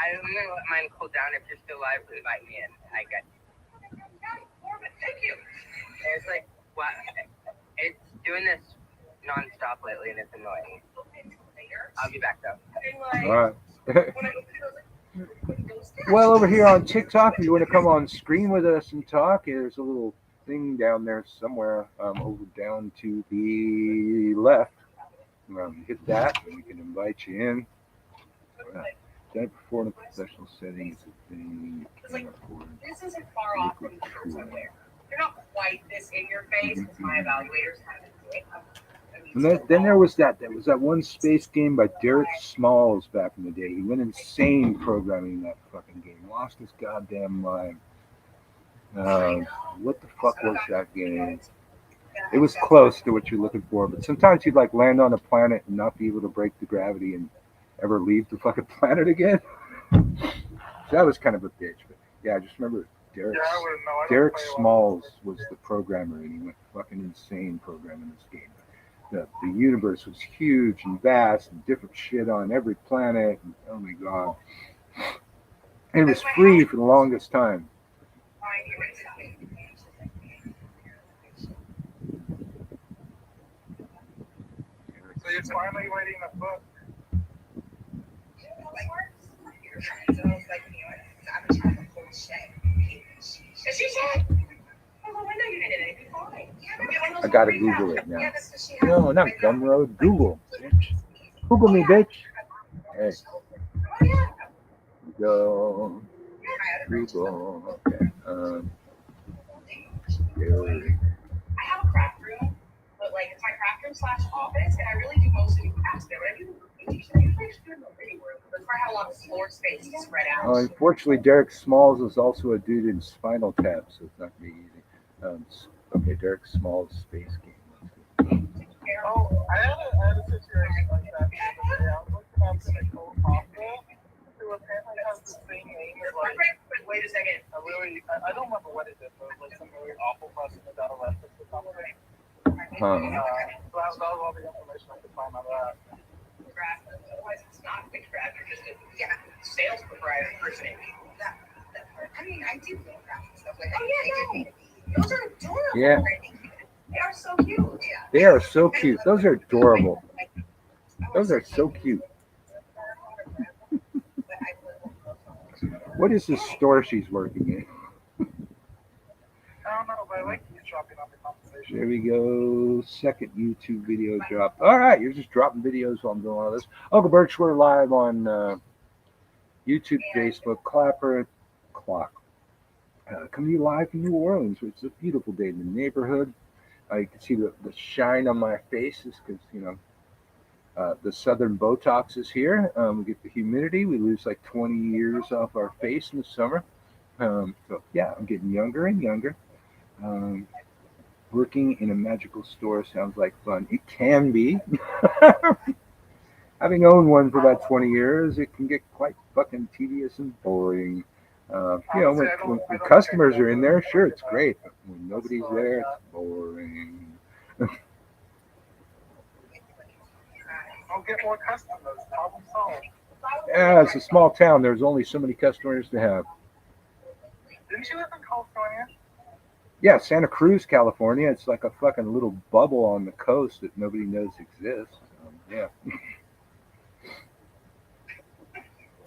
I'm gonna let mine cool down. If you're still live, invite me in. I got you. Thank you. It's like what? It's doing this nonstop lately, and it's annoying. I'll be back though. All right. Well, over here on TikTok, if you want to come on screen with us and talk, there's a little thing down there somewhere, over down to the left. Hit that, and we can invite you in. Done it before in a professional setting. It's a thing. This isn't far off from somewhere. You're not quite this in your face because my evaluators haven't. And then there was that one space game by Derek Smalls back in the day. He went insane programming that fucking game. Lost his goddamn mind. What the fuck was that game? It was close to what you're looking for, but sometimes you'd like land on a planet and not be able to break the gravity and ever leave the fucking planet again. So that was kind of a bitch. But yeah, I just remember Derek Smalls was the programmer, and he went fucking insane programming this game. The universe was huge and vast and different shit on every planet. And, oh my god. And it was free for the longest time. So you're finally writing a book. I gotta Google it now. No, not Gumroad. Google. Bitch. Google me, bitch. Hey. Go. Google. Okay. I have a craft room, but like it's my craft room / office, and I really do mostly do crafts there. But I do teach them in the living room. But for how a lot of floor space to spread out. Unfortunately, Derek Smalls is also a dude in Spinal Tap, so it's not gonna be easy. Okay, Derek Smalls space game. Oh, I had a situation like that the other day. I was looking up to Nicole Pasta, who apparently has the same name as like. Wait a second. I don't remember what it is, but it was like some really awful person that got arrested for something. Huh. So that was all the information I could find on that. Otherwise, it's not a witchcraft. You're just a sales proprietor person. I mean, I do feel craft and stuff like that. Oh yeah, no. Those are adorable. Yeah. They are so cute. Yeah. They are so cute. Those are adorable. Those are so cute. What is the store she's working in? I don't know, but I like you dropping off the conversation. There we go. Second YouTube video drop. All right, you're just dropping videos while I'm doing all this. Uncle Birch, we're live on YouTube, Facebook, Clapper, Clock. Coming to you live from New Orleans. It's a beautiful day in the neighborhood. You can see the shine on my face is because, The southern Botox is here. We get the humidity. We lose like 20 years off our face in the summer. So yeah, I'm getting younger and younger. Um, Working in a magical store sounds like fun. It can be. Having owned one for about 20 years, it can get quite fucking tedious and boring. When customers are in there, sure, it's great. But when nobody's there, it's boring. I'll get more customers. Problem solved. Yeah, it's a small town. There's only so many customers to have. Didn't you live in California? Yeah, Santa Cruz, California. It's like a fucking little bubble on the coast that nobody knows exists. Yeah.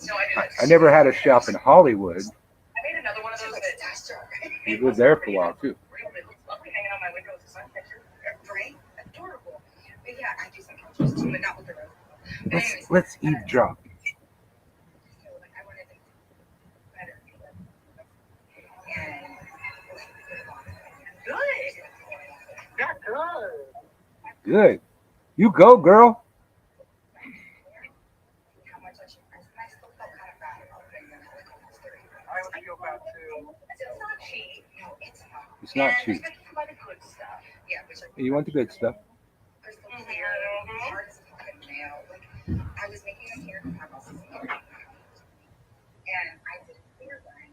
No, I didn't. I never had a shop in Hollywood. I made another one of those that You lived there for a while, too. it looks lovely hanging on my window as a sun catcher. Right? Adorable. But yeah, I do some couches too, but not with the roof. But anyways, Let's eavesdrop. so, like, I wanted them better. And good. Yeah, good. Good. You go, girl. How much I should price. And I still felt kind of bad about putting them like almost 30. I would feel bad too. It's not cheap. No, it's not. It's not And cheap. there's like some other good stuff. Yeah, which like You want the good stuff. crystal clear, hard as a fucking nail. Like I was making a hair promise, and I did a clear line.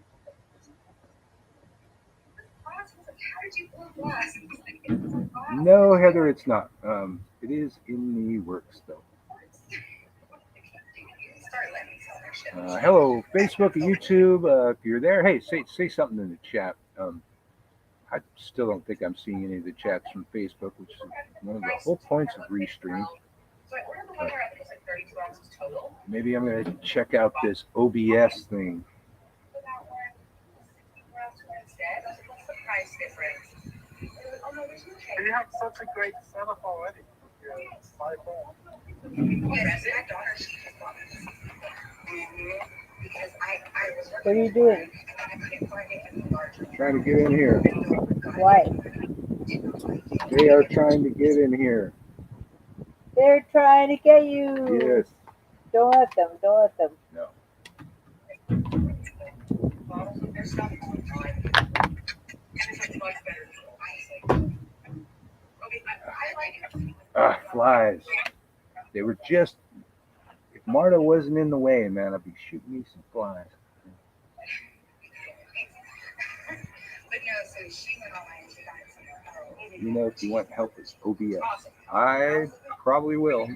The class was like, "How did you blow glass?" And he's like, "It's a glass." No, Heather, it's not. It is in the works, though. Start letting me sell their shit. Hello, Facebook and YouTube. If you're there, hey, say something in the chat. I still don't think I'm seeing any of the chats from Facebook, which is one of the whole points of Restream. So I ordered the one where I think it was like 32 ounces total. Maybe I'm going to check out this OBS thing. So that one, 64 ounces instead. I was like, what's the price difference? They were like, oh no, there's no But change. you have such a great setup already. Yeah, it's my fault. Yes, my daughter, she just bought this. Because I was What are you doing? and I couldn't find it in the larger. Trying to get in here. Why? They are trying to get in here. They're trying to get you. Yes. Don't let them. Don't let them. No. There's stuff on time. It's like much better. Okay, I like it. Ah, flies. They were just. If Marta wasn't in the way, man, I'd be shooting me some flies. But no, so she went online and she got it. You know, if you want help with OBS, I probably will.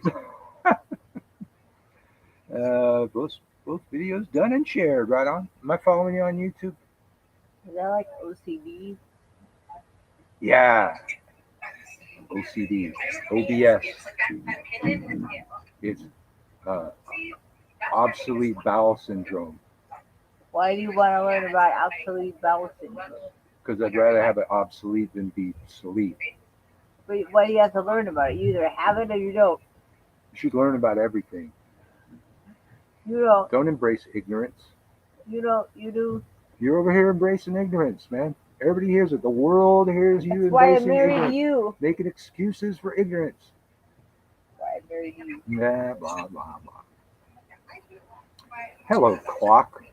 Both videos done and shared. Right on. Am I following you on YouTube? Is that like OCD? Yeah. OCD. OBS. It's obsolete bowel syndrome. Why do you want to learn about obsolete bowel syndrome? Because I'd rather have it obsolete than be obsolete. But why do you have to learn about it? You either have it or you don't. You should learn about everything. You don't. Don't embrace ignorance. You don't. You do. You're over here embracing ignorance, man. Everybody hears it. The world hears you That's why I embracing married ignorance. you. Making excuses for ignorance. Why I married you. Nah, blah, blah, blah. Hello, clock.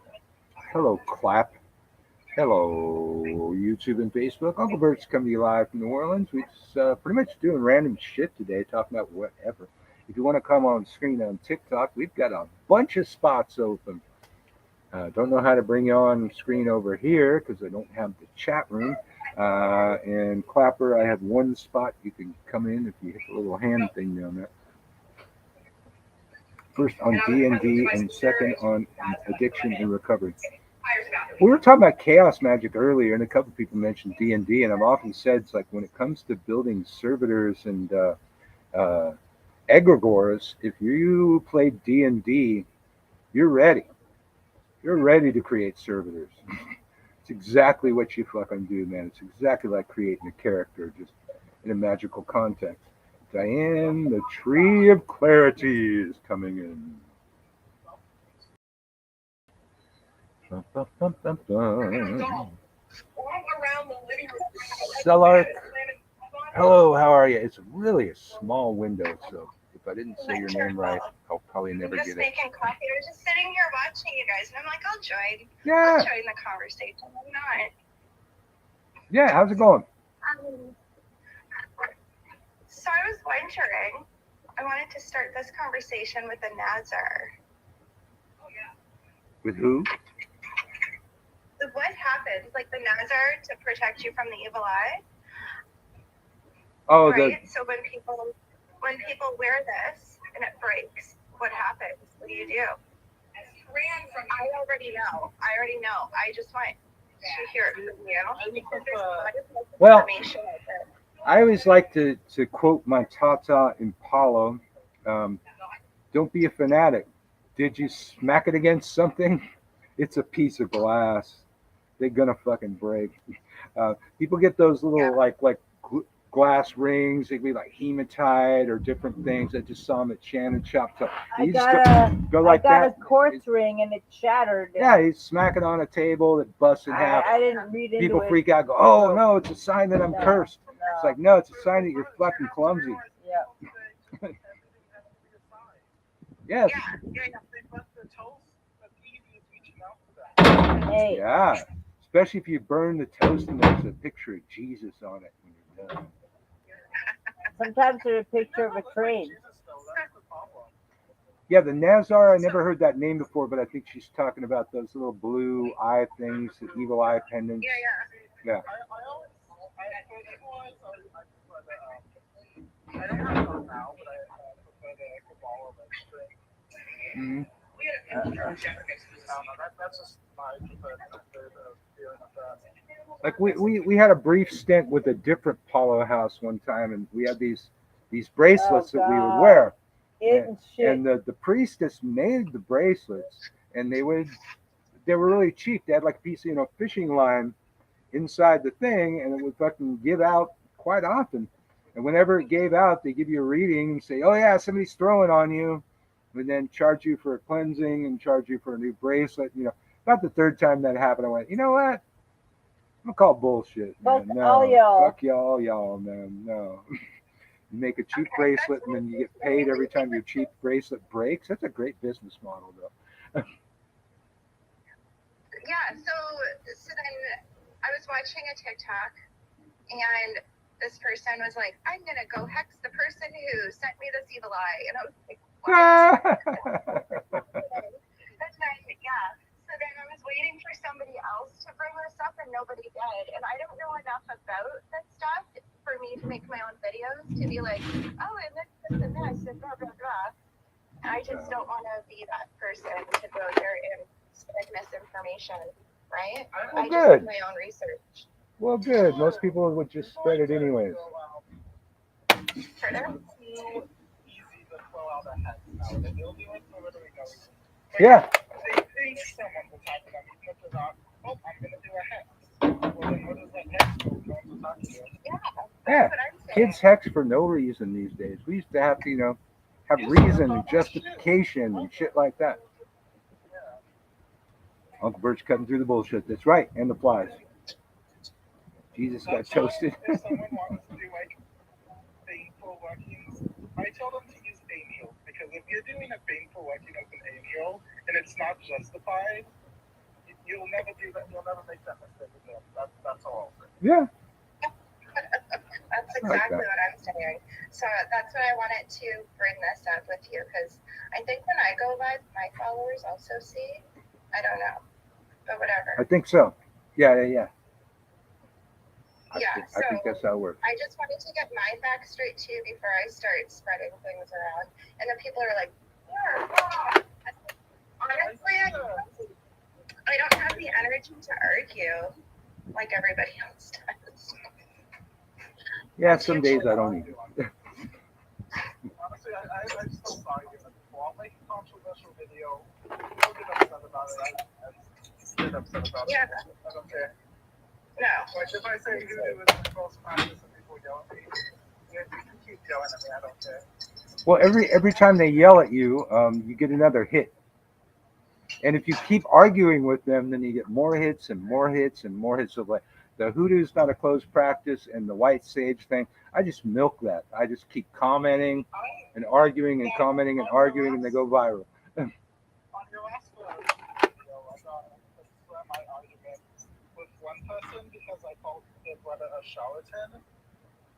Hello, clap. Hello, YouTube and Facebook. Uncle Birch's coming to you live from New Orleans. We're just pretty much doing random shit today, talking about whatever. If you want to come on screen on TikTok, we've got a bunch of spots open. Don't know how to bring you on screen over here because I don't have the chat room. And Clapper, I have one spot you can come in if you hit the little hand thing down there. First on D&D and second on addiction and recovery. We were talking about chaos magic earlier, and a couple people mentioned D&D, and I've often said it's like when it comes to building servitors and egregores, if you play D&D, you're ready. You're ready to create servitors. It's exactly what you fucking do, man. It's exactly like creating a character, just in a magical context. Diane, the Tree of Clarity is coming in. Bum, bum, bum, bum, bum. Celark. Hello, how are you? It's really a small window, so if I didn't say your name right, I'll probably never I'm get just it. making coffee. I was just sitting here watching you guys, and I'm like, I'll join. Yeah. I'll join the conversation. Why not? Yeah, how's it going? So I was wondering, I wanted to start this conversation with a Nazar. With who? What happens, like the Nazar, to protect you from the evil eye? Oh, right? So when people wear this and it breaks, what happens? What do you do? I already know. I just want to hear it from you. There's a lot of Well, information out there. I always like to quote my Tata Impala, don't be a fanatic. Did you smack it against something? It's a piece of glass. They're gonna fucking break. People get those little glass rings. They could be like hematite or different things. I just saw them at Shannon Shop. So I you just got a quartz ring and it shattered. Yeah, he's smacking on a table that busts in half. I didn't read into People it. freak out. Go, oh no, it's a sign that I'm cursed. No. It's like no, it's a sign that you're fucking clumsy. Yeah. Yes. Hey. Yeah. Especially if you burn the toast and there's a picture of Jesus on it when you're done. Sometimes there's a picture of a train. Yeah, the Nazar, I never heard that name before, but I think she's talking about those little blue eye things, the evil eye pendants. Yeah. I don't have those now, but I prefer the Kabbalah string. Mm-hmm. That's just my preferred method of dealing with that. Like we had a brief stint with a different Palo house one time, and we had these bracelets that we would wear. And the priestess made the bracelets, and they were really cheap. They had like a piece of fishing line inside the thing, and it would fucking give out quite often. And whenever it gave out, they give you a reading and say, "Oh yeah, somebody's throwing on you," and then charge you for a cleansing and charge you for a new bracelet. About the third time that happened, I went, you know what? I'm gonna call bullshit, man. Fuck No, all y'all. fuck y'all, man. No. You make a cheap bracelet and then you get paid every time your cheap bracelet breaks. That's a great business model, though. Yeah, so then I was watching a TikTok, and this person was like, I'm going to go hex the person who sent me this evil eye. And I was like, what? And then, yeah. So then I was waiting for somebody else to bring this up, and nobody did. And I don't know enough about this stuff for me to make my own videos to be like, oh, and this and blah, blah, blah. I just don't want to be that person to go there and spread misinformation, right? Well, I good. just do my own research. Well, good. Most people would just spread it anyways. Yeah. They think someone will talk to them, even if they're not, oh, I'm going to do a hex. Well, then what does that hex do? No one's talking to you. Yeah. Kids hex for no reason these days. We used to have to, have reason and justification and shit like that. Uncle Birch cutting through the bullshit. That's right. And the flies. Jesus got toasted. If someone wants to do painful workings, I tell them to use angels, because if you're doing a painful working as an angel and it's not justified, you'll never do that. You'll never make that mistake again. That's all. Yeah. That's exactly what I'm saying. So that's why I wanted to bring this up with you, because I think when I go live, my followers also see. I don't know, but whatever. I think so. Yeah. I think that's how it works. I just wanted to get my facts straight too before I start spreading things around. And then people are like, honestly, I don't have the energy to argue like everybody else does. Yeah, some days I don't either. Honestly, I still saw you before. I'll make a controversial video. I'll get upset about it. I get upset about it. Yeah. I don't care. No. Like, if I say you was a false practice and people yell at me, you can keep yelling at me. I don't care. Well, every time they yell at you, you get another hit. And if you keep arguing with them, then you get more hits and more hits and more hits. So like, the hoodoo's not a closed practice and the white sage thing. I just milk that. I just keep commenting and arguing and commenting and arguing, and they go viral. On your last video, I got into my argument with one person because I called their brother a charlatan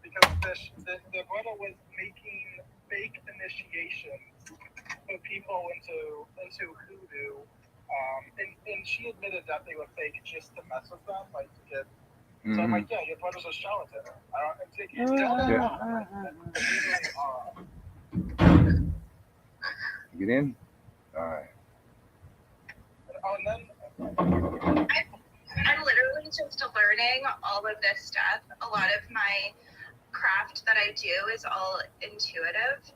because the brother was making fake initiations for people into hoodoo, and she admitted that they were fake just to mess with them, like to get. So I'm like, yeah, your brother's a charlatan. I'm taking it down. Get in. All right. And then I'm literally just learning all of this stuff. A lot of my craft that I do is all intuitive.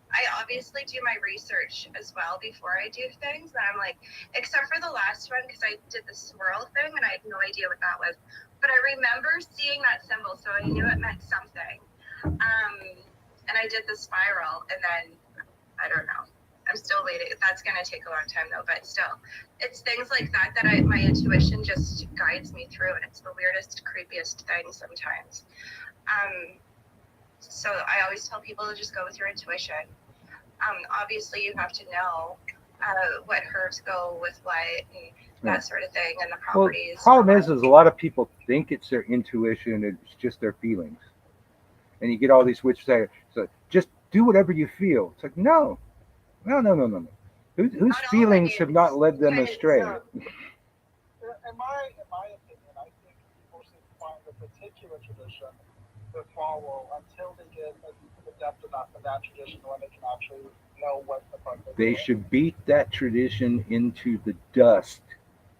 I obviously do my research as well before I do things. And I'm like, except for the last one, because I did the swirl thing and I had no idea what that was. But I remember seeing that symbol, so I knew it meant something. And I did the spiral, and then, I don't know. I'm still waiting. That's going to take a long time, though. But still, it's things like that my intuition just guides me through. And it's the weirdest, creepiest thing sometimes. So I always tell people to just go with your intuition. Obviously, you have to know what herbs go with what and that sort of thing, and the properties. Well, problem is a lot of people think it's their intuition, it's just their feelings. And you get all these witches say, so just do whatever you feel. It's like, no. Whose feelings have not led them astray? in my opinion, I think people should find a particular tradition to follow until they get adept enough in that tradition when they can actually know what the fuck they're doing. They should beat that tradition into the dust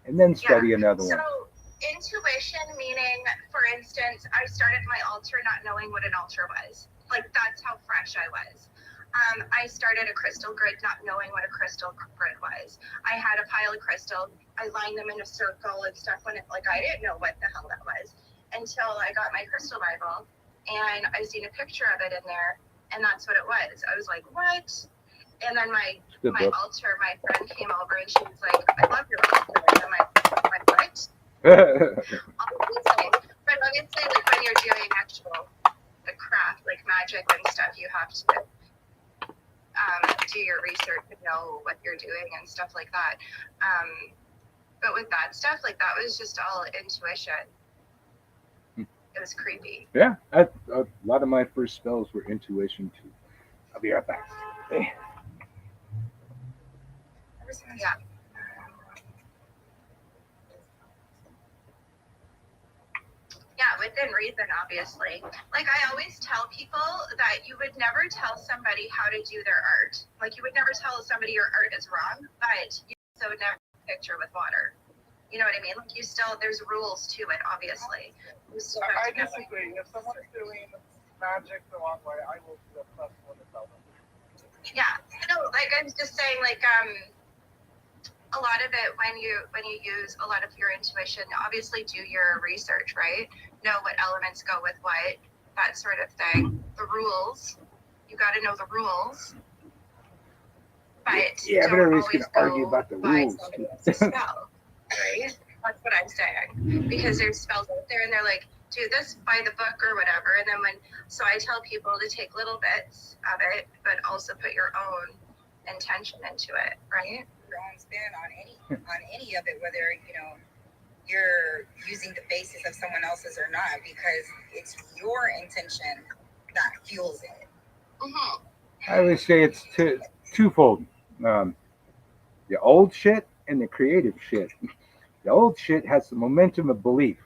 and then study another one. So intuition meaning, for instance, I started my altar not knowing what an altar was. Like, that's how fresh I was. I started a crystal grid not knowing what a crystal grid was. I had a pile of crystals. I lined them in a circle and stuff when I didn't know what the hell that was until I got my crystal Bible and I seen a picture of it in there, and that's what it was. I was like, what? And then my altar, my friend came over and she was like, I love your altar. And I'm like, what? But obviously, like when you're doing the craft, like magic and stuff, you have to do your research and know what you're doing and stuff like that. But with that stuff, like that was just all intuition. It was creepy. Yeah, a lot of my first spells were intuition too. I'll be right back. Hey. Yeah. Yeah, within reason, obviously. Like, I always tell people that you would never tell somebody how to do their art. Like, you would never tell somebody your art is wrong, but you also would never picture with water. You know what I mean? Like, there's rules to it, obviously. I disagree. If someone's doing magic the wrong way, I will be the first one to tell them. Yeah. No, like, I'm just saying, like, a lot of it when you use a lot of your intuition, obviously do your research, right? Know what elements go with what, that sort of thing. The rules, you got to know the rules. But yeah, but everybody's going to argue about the rules. Spell, right? That's what I'm saying. Because there's spells out there, and they're like, do this by the book or whatever. And then so I tell people to take little bits of it, but also put your own intention into it, right? Your own spin on any of it, whether you're using the basis of someone else's or not, because it's your intention that fuels it. Mm-hmm. I always say it's twofold. The old shit and the creative shit. The old shit has the momentum of belief.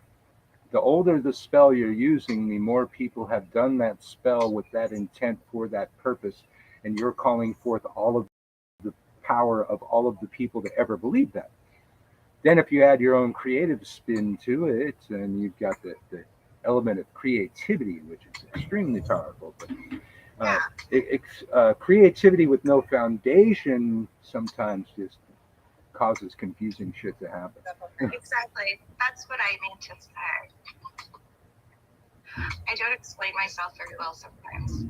The older the spell you're using, the more people have done that spell with that intent for that purpose, and you're calling forth all of the power of all of the people that ever believed that. Then if you add your own creative spin to it, and you've got the element of creativity, which is extremely powerful. But creativity with no foundation sometimes just causes confusing shit to happen. Exactly. That's what I mean to say. I don't explain myself very well sometimes.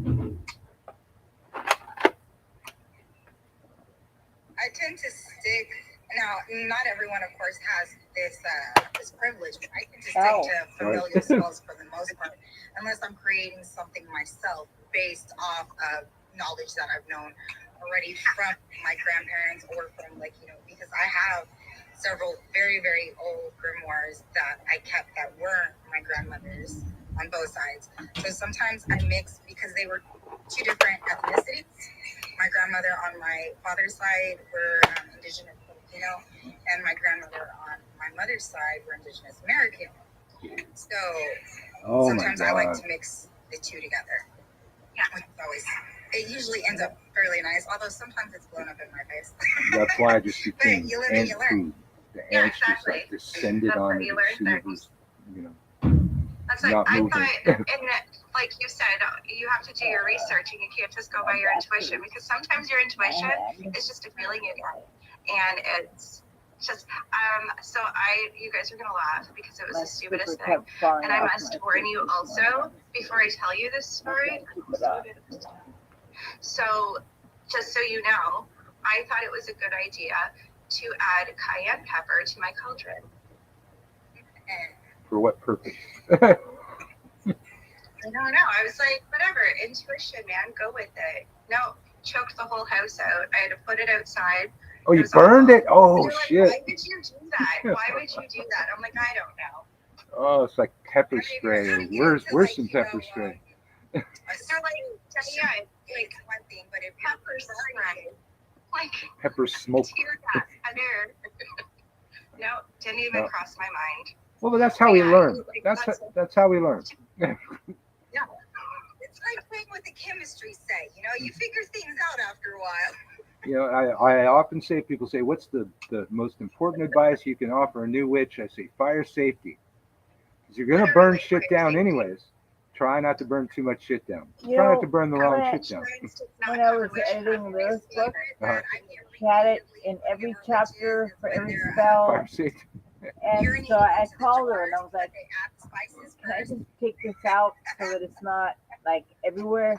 I tend to stick Now, not everyone, of course, has this privilege. I can just stick to familial spells for the most part, unless I'm creating something myself based off of knowledge that I've known already from my grandparents or from, like, you know, because I have several very, very old grimoires that I kept that were my grandmother's on both sides. So sometimes I mix because they were two different ethnicities. My grandmother on my father's side were indigenous Filipino, and my grandmother on my mother's side were indigenous American. So sometimes I like to mix the two together. Yeah, it usually ends up fairly nice, although sometimes it's blown up in my face. That's why I just became you live and ant you learn. food. The ants just like descended on it as soon as it was, you know, That's like, not I moving. thought, and like you said, you have to do your research and you can't just go by your intuition, because sometimes your intuition is just a feeling you get. And it's just, so you guys are going to laugh because it was the stupidest thing. And I must warn you also, before I tell you this story. So, just so you know, I thought it was a good idea to add cayenne pepper to my cauldron. For what purpose? I don't know. I was like, whatever, intuition, man, go with it. No, choked the whole house out. I had to put it outside. Oh, you burned it? Oh, like, shit. why would you do that? Why would you do that? I'm like, I don't know. Oh, it's like pepper spray. Or worse than pepper spray. They're like, yeah, like one thing, but if pepper spray, like pepper smoke. tear gas, under. No, didn't even cross my mind. Well, but that's how we learn. That's how we learn. Yeah. It's like playing with the chemistry set. You know, you figure things out after a while. You know, I often say, people say, what's the most important advice you can offer a new witch? I say, fire safety. Because you're going to burn shit down anyways. Try not to burn too much shit down. Try not to burn the wrong shit down. When I was editing Lilith's book, she had it in every chapter for every spell. Fire safety. And so I called her and I was like, can I just take this out so that it's not like everywhere?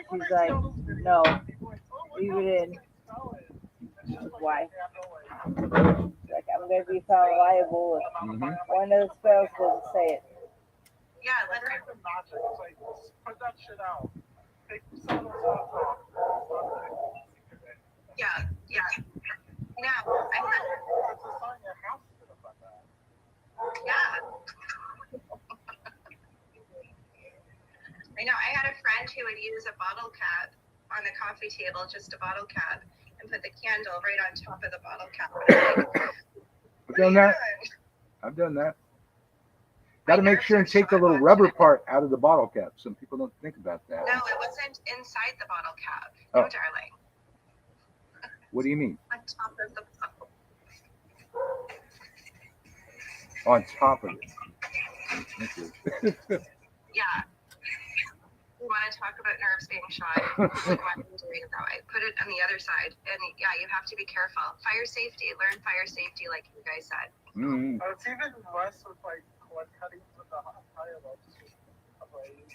She's like, no, leave it in. Why? Like, I'm going to be found liable. One of the spells doesn't say it. Yeah, let her. Like, put that shit out. Take some of those off. Yeah. Now, I had. Yeah. I know. I had a friend who would use a bottle cap on the coffee table, just a bottle cap, and put the candle right on top of the bottle cap. I've done that. I've done that. Got to make sure and take the little rubber part out of the bottle cap. Some people don't think about that. No, it wasn't inside the bottle cap. No, darling. What do you mean? On top of the bottle. On top of it. Yeah. You want to talk about nerves being shot? Like, why are you doing it that way? Put it on the other side. And yeah, you have to be careful. Fire safety. Learn fire safety, like you guys said. Mm-hmm. Oh, it's even worse with like cord cutting with the fire just ablaze.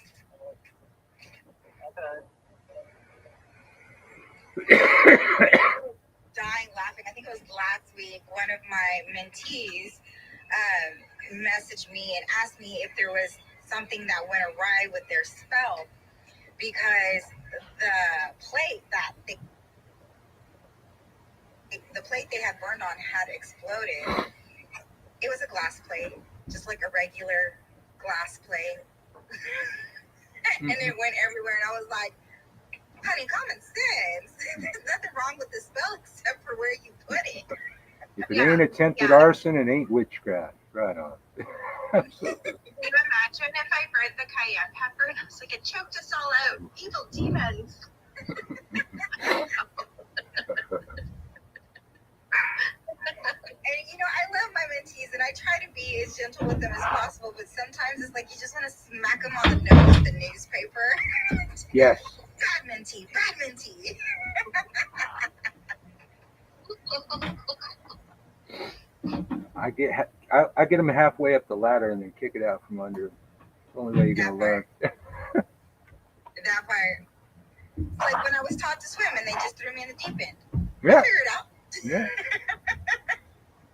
Dying laughing. I think it was last week. One of my mentees messaged me and asked me if there was something that went awry with their spell, because the plate they had burned on had exploded. It was a glass plate, just like a regular glass plate. And it went everywhere, and I was like, honey, common sense. There's nothing wrong with the spell except for where you put it. If it ain't attempted arson, it ain't witchcraft. Right on. Can you imagine if I burnt the cayenne pepper and I was like, it choked us all out? Evil demons. And you know, I love my mentees and I try to be as gentle with them as possible, but sometimes it's like you just want to smack them on the nose with the newspaper. Yes. Bad mentee, bad mentee. I get them halfway up the ladder and then kick it out from under. It's the only way you're gonna learn. That part. It's like when I was taught to swim and they just threw me in the deep end. Yeah. I figured it out. Yeah.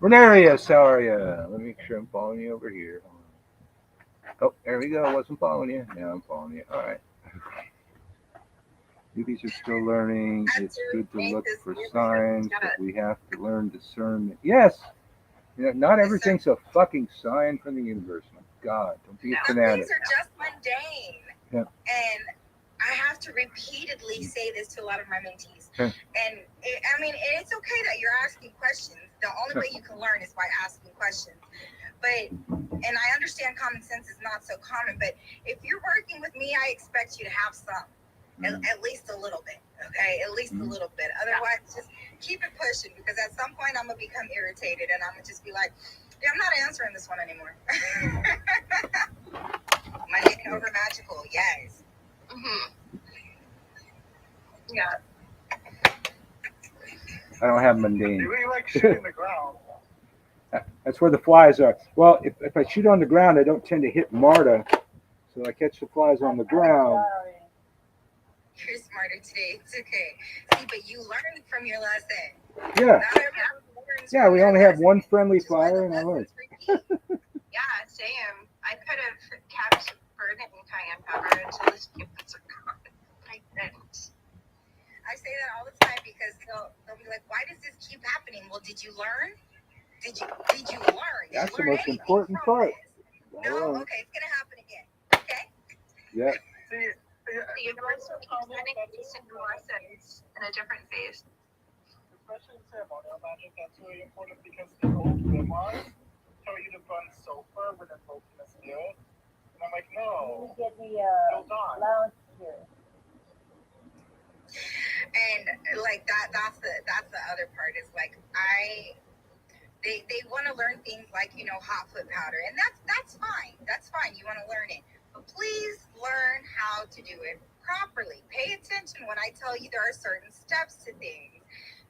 Renarius, how are you? Let me make sure I'm following you over here. Oh, there we go. I wasn't following you. Now I'm following you. All right. Newbies are still learning. It's good to look for signs, but we have to learn discernment. Yes. Not everything's a fucking sign from the universe. My God, don't be a Some fanatic. things are just mundane. Yeah. And I have to repeatedly say this to a lot of my mentees. Okay. And it's okay that you're asking questions. The only way you can learn is by asking questions. And I understand common sense is not so common, but if you're working with me, I expect you to have some, at least a little bit, okay? At least a little bit. Otherwise, just keep it pushing, because at some point I'm going to become irritated and I'm going to just be like, yeah, I'm not answering this one anymore. Mundane over magical, yes. Yeah. I don't have mundane. You really like shooting the ground. That's where the flies are. Well, if I shoot on the ground, I don't tend to hit Marta, so I catch the flies on the ground. You're smarter today. It's okay. See, but you learned from your lesson. Yeah. Not everyone learns Yeah, from we their only have lesson. one friendly That's why the fire, and I learned. lessons repeat. Yeah, same. I could have kept burning cayenne pepper until the stupid are gone. I didn't. I say that all the time because they'll be like, "Why does this keep happening?" Well, did you learn? Did you learn? That's the learn most anything important from part. this? No, okay, it's gonna happen again. Okay. Yeah. See, The universe will keep sending these new lessons in a different phase. especially in ceremonial magic, that's really important because the old grimoires tell you to burn sulfur when invoking a spirit. And I'm like, no, Get the you'll die. allowance here. And like that's the other part is like they want to learn things like hot foot powder, and that's fine. That's fine. You want to learn it, but please learn how to do it properly. Pay attention when I tell you there are certain steps to things,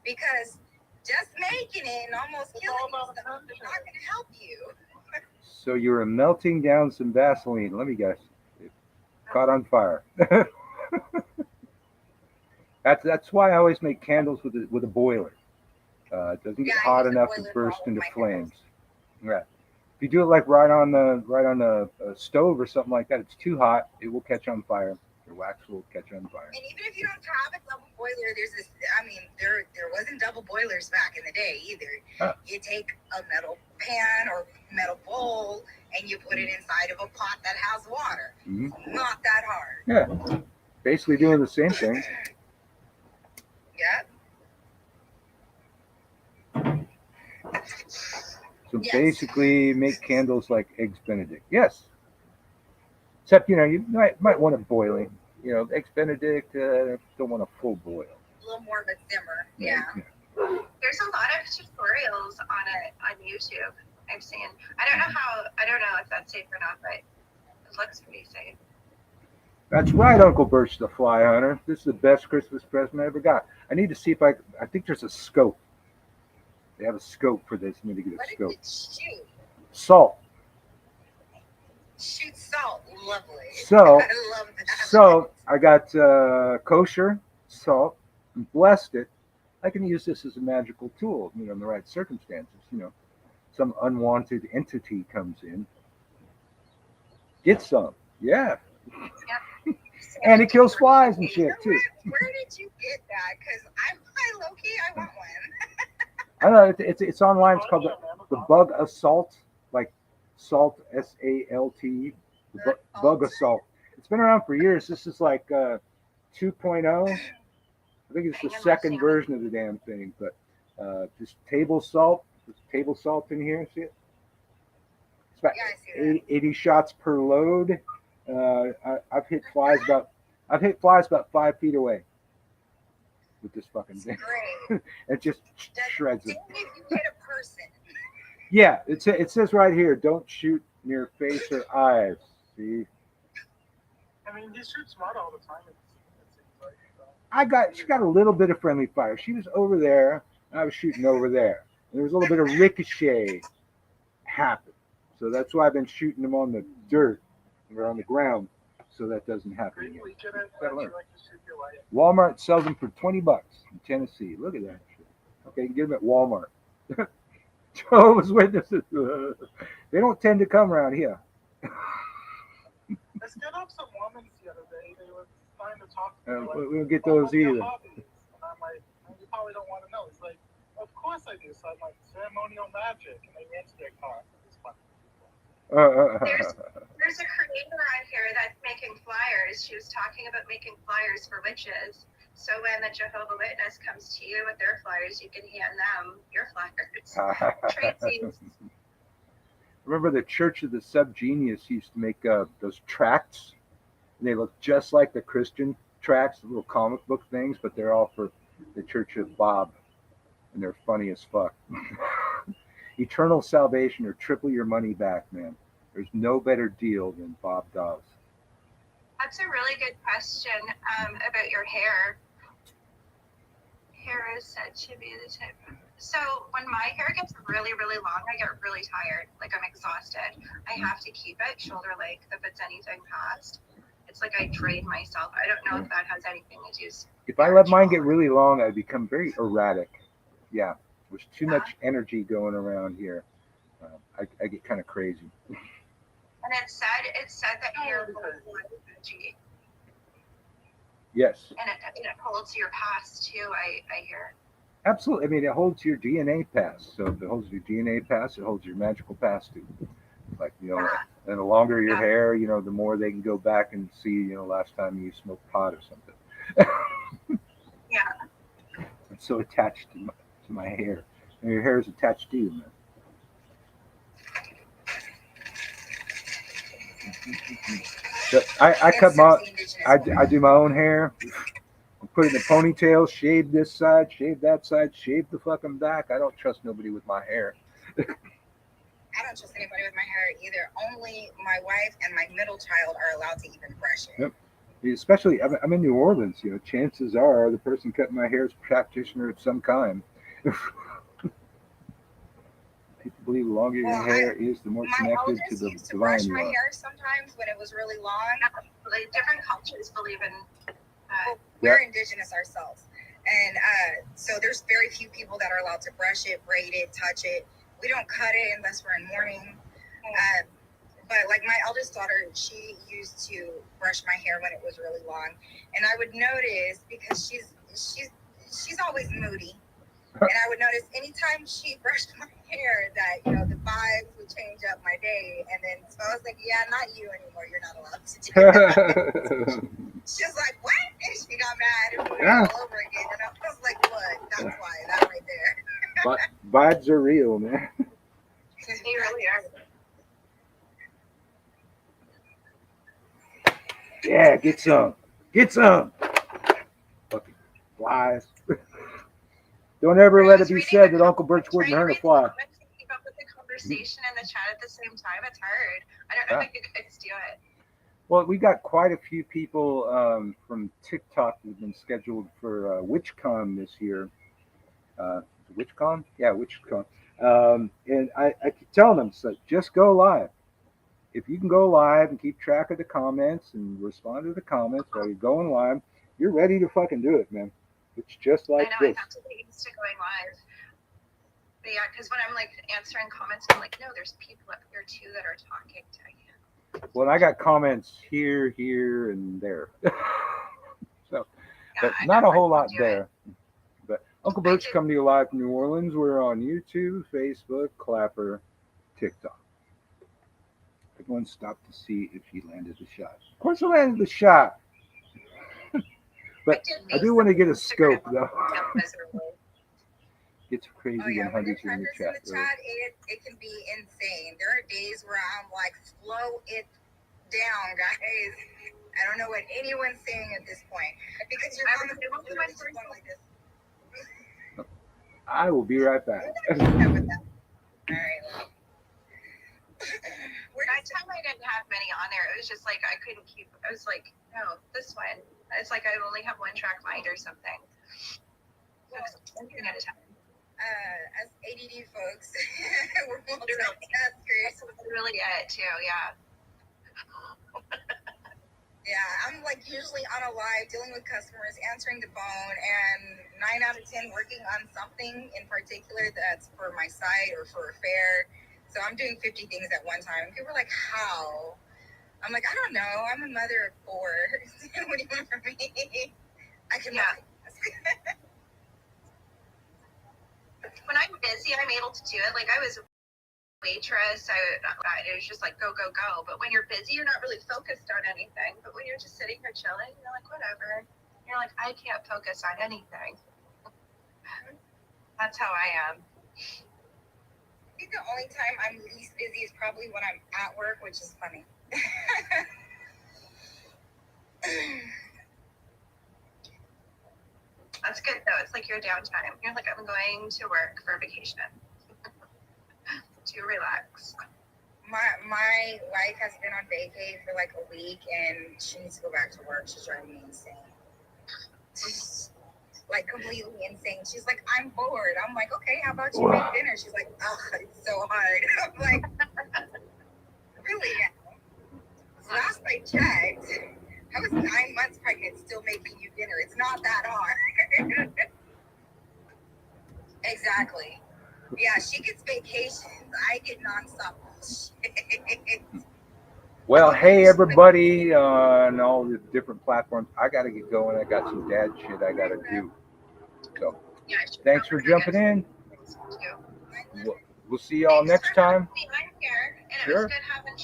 because just making it and almost killing yourself is not going to help you. So you were melting down some Vaseline. Let me guess. It caught on fire. That's why I always make candles with a boiler. It doesn't get hot enough to burst into flames. Right. If you do it like right on the stove or something like that, it's too hot. It will catch on fire. Your wax will catch on fire. And even if you don't have a double boiler, there's this. I mean, there wasn't double boilers back in the day either. Huh. You take a metal pan or metal bowl and you put it inside of a pot that has water. Mm-hmm. Not that hard. Yeah. Basically doing the same thing. Yep. So Yes. basically make candles like Eggs Benedict. Yes. Except, you might want it boiling. Eggs Benedict, don't want a full boil. A little more of a simmer. Yeah. There's a lot of tutorials on it on YouTube. I've seen. I don't know if that's safe or not, but it looks pretty safe. That's right, Uncle Birch the Fly Hunter. This is the best Christmas present I ever got. I need to see if I think there's a scope. They have a scope for this. I need to get a What scope. did it shoot? Salt. Shoot salt. Lovely. So, I love that. So I got kosher salt and blessed it. I can use this as a magical tool, in the right circumstances. Some unwanted entity comes in. Get some. Yeah. And it kills flies and shit too. Where did you get that? Because I low key, I want one. I don't know. It's online. It's called the Bug Assault, like salt, SALT. The Bug Assault. It's been around for years. This is like 2.0. I think it's the second version of the damn thing. But just table salt. There's table salt in here. See it? It's about 80 shots per load. I've hit flies about 5 feet away with this fucking thing. Great. It just shreds it. If you hit a person. Yeah, it says right here, don't shoot near face or eyes. See? I mean, he shoots smart all the time. It seems like. She got a little bit of friendly fire. She was over there, and I was shooting over there. And there was a little bit of ricochet happen. So that's why I've been shooting them on the dirt or on the ground, so that doesn't happen Great again. weekend, you like to shoot your light. Walmart sells them for $20 in Tennessee. Look at that shit. Okay, you can get them at Walmart. Jehovah's Witnesses. They don't tend to come around here. I stood up some Mormons the other day. They were trying to talk to me. We don't get "Oh, those what's your either. hobbies?" And I'm like, "You probably don't want to know." It's like, "Of course I do." So I'm like, "Ceremonial magic," and they answer their cards. It's fun. There's a creator on here that's making flyers. She was talking about making flyers for witches. So when the Jehovah Witness comes to you with their flyers, you can hand them your flyers. Tracy's. Remember the Church of the Subgenius used to make those tracts? And they look just like the Christian tracts, the little comic book things, but they're all for the Church of Bob. And they're funny as fuck. Eternal salvation or triple your money back, man. There's no better deal than Bob does. That's a really good question about your hair. Hair is said to be the type. So when my hair gets really, really long, I get really tired. Like I'm exhausted. I have to keep it shoulder length if it's anything past. It's like I drain myself. I don't know if that has anything to do. If I let mine get really long, I become very erratic. Yeah, there's too much energy going around here. I get kind of crazy. And it's said that hair holds a lot of energy. Yes. And it holds your past too, I hear. Absolutely. I mean, it holds your DNA past. So if it holds your DNA past, it holds your magical past too. Like, and the longer your hair, the more they can go back and see, last time you smoked pot or something. Yeah. I'm so attached to my hair. And your hair is attached to you, man. So I cut I do my own hair. I put it in a ponytail, shave this side, shave that side, shave the fucking back. I don't trust nobody with my hair. I don't trust anybody with my hair either. Only my wife and my middle child are allowed to even brush it. Yep. Especially, I'm in New Orleans. Chances are the person cutting my hair is a practitioner of some kind. People believe the longer your hair is, the more connected to the used to divine brush you my are. hair sometimes when it was really long. Like different cultures believe in. We're indigenous ourselves, and so there's very few people that are allowed to brush it, braid it, touch it. We don't cut it unless we're in mourning. But like my eldest daughter, she used to brush my hair when it was really long, and I would notice because she's always moody. And I would notice anytime she brushed my hair that, the vibes would change up my day. And then, so I was like, yeah, not you anymore. You're not allowed to do that. She was like, what? And she got mad and put it all over again. And I was like, look, that's why, that right there. Vibes are real, man. They really are. Yeah, get some. Get some. Fucking flies. Don't ever let it be said that Uncle Birch wouldn't hurt a fly. Keep up with the conversation and the chat at the same time. It's hard. I don't know how you guys do it. Well, we got quite a few people from TikTok that have been scheduled for WitchCon this year. WitchCon? Yeah, WitchCon. And I keep telling them, so just go live. If you can go live and keep track of the comments and respond to the comments while you're going live, you're ready to fucking do it, man. It's just like I know, this. I have to get used to going live. But yeah, because when I'm like answering comments, I'm like, no, there's people up here too that are talking to you. Well, I got comments here, and there. So, but not a whole lot there. But Uncle Birch coming to you live from New Orleans. We're on YouTube, Facebook, Clapper, TikTok. Everyone stopped to see if he landed the shot. Of course, he landed the shot. But I do want to get a scope, though. It's crazy when hundreds are in the chat. It can be insane. There are days where I'm like, slow it down, guys. I don't know what anyone's saying at this point. Because you're going like this. I will be right back. All right. That time I didn't have many on there. It was just like I couldn't keep. I was like, no, this one. It's like I only have one track mind or something. One thing at a time. As ADD folks, we're multitaskers. That's really it too. Yeah. Yeah, I'm like usually on a live dealing with customers, answering the phone, and 9 out of 10 working on something in particular that's for my site or for a fair. So I'm doing 50 things at one time. People are like, how? I'm like, I don't know. I'm a mother of 4. What do you want from me? I can When I'm busy, I'm able to do it. Like I was waitress, it was just like go go go. But when you're busy, you're not really focused on anything. But when you're just sitting here chilling, you're like whatever. You're like I can't focus on anything. That's how I am. I think the only time I'm least busy is probably when I'm at work, which is funny. That's good though. It's like your downtime. You're like I'm going to work for vacation to relax. My wife has been on vacay for like a week and she needs to go back to work. She's driving me insane. Like completely insane. She's like, I'm bored. I'm like, okay, how about you make dinner? She's like, ugh, it's so hard. I'm like, really now? Last I checked, I was 9 months pregnant still making you dinner. It's not that hard. Exactly. Yeah, she gets vacations. I get nonstop shit. Well, hey everybody on all the different platforms. I got to get going. I got some dad shit I got to do. So, thanks for jumping in. We'll see y'all next time. I'm here, and it Sure. was good having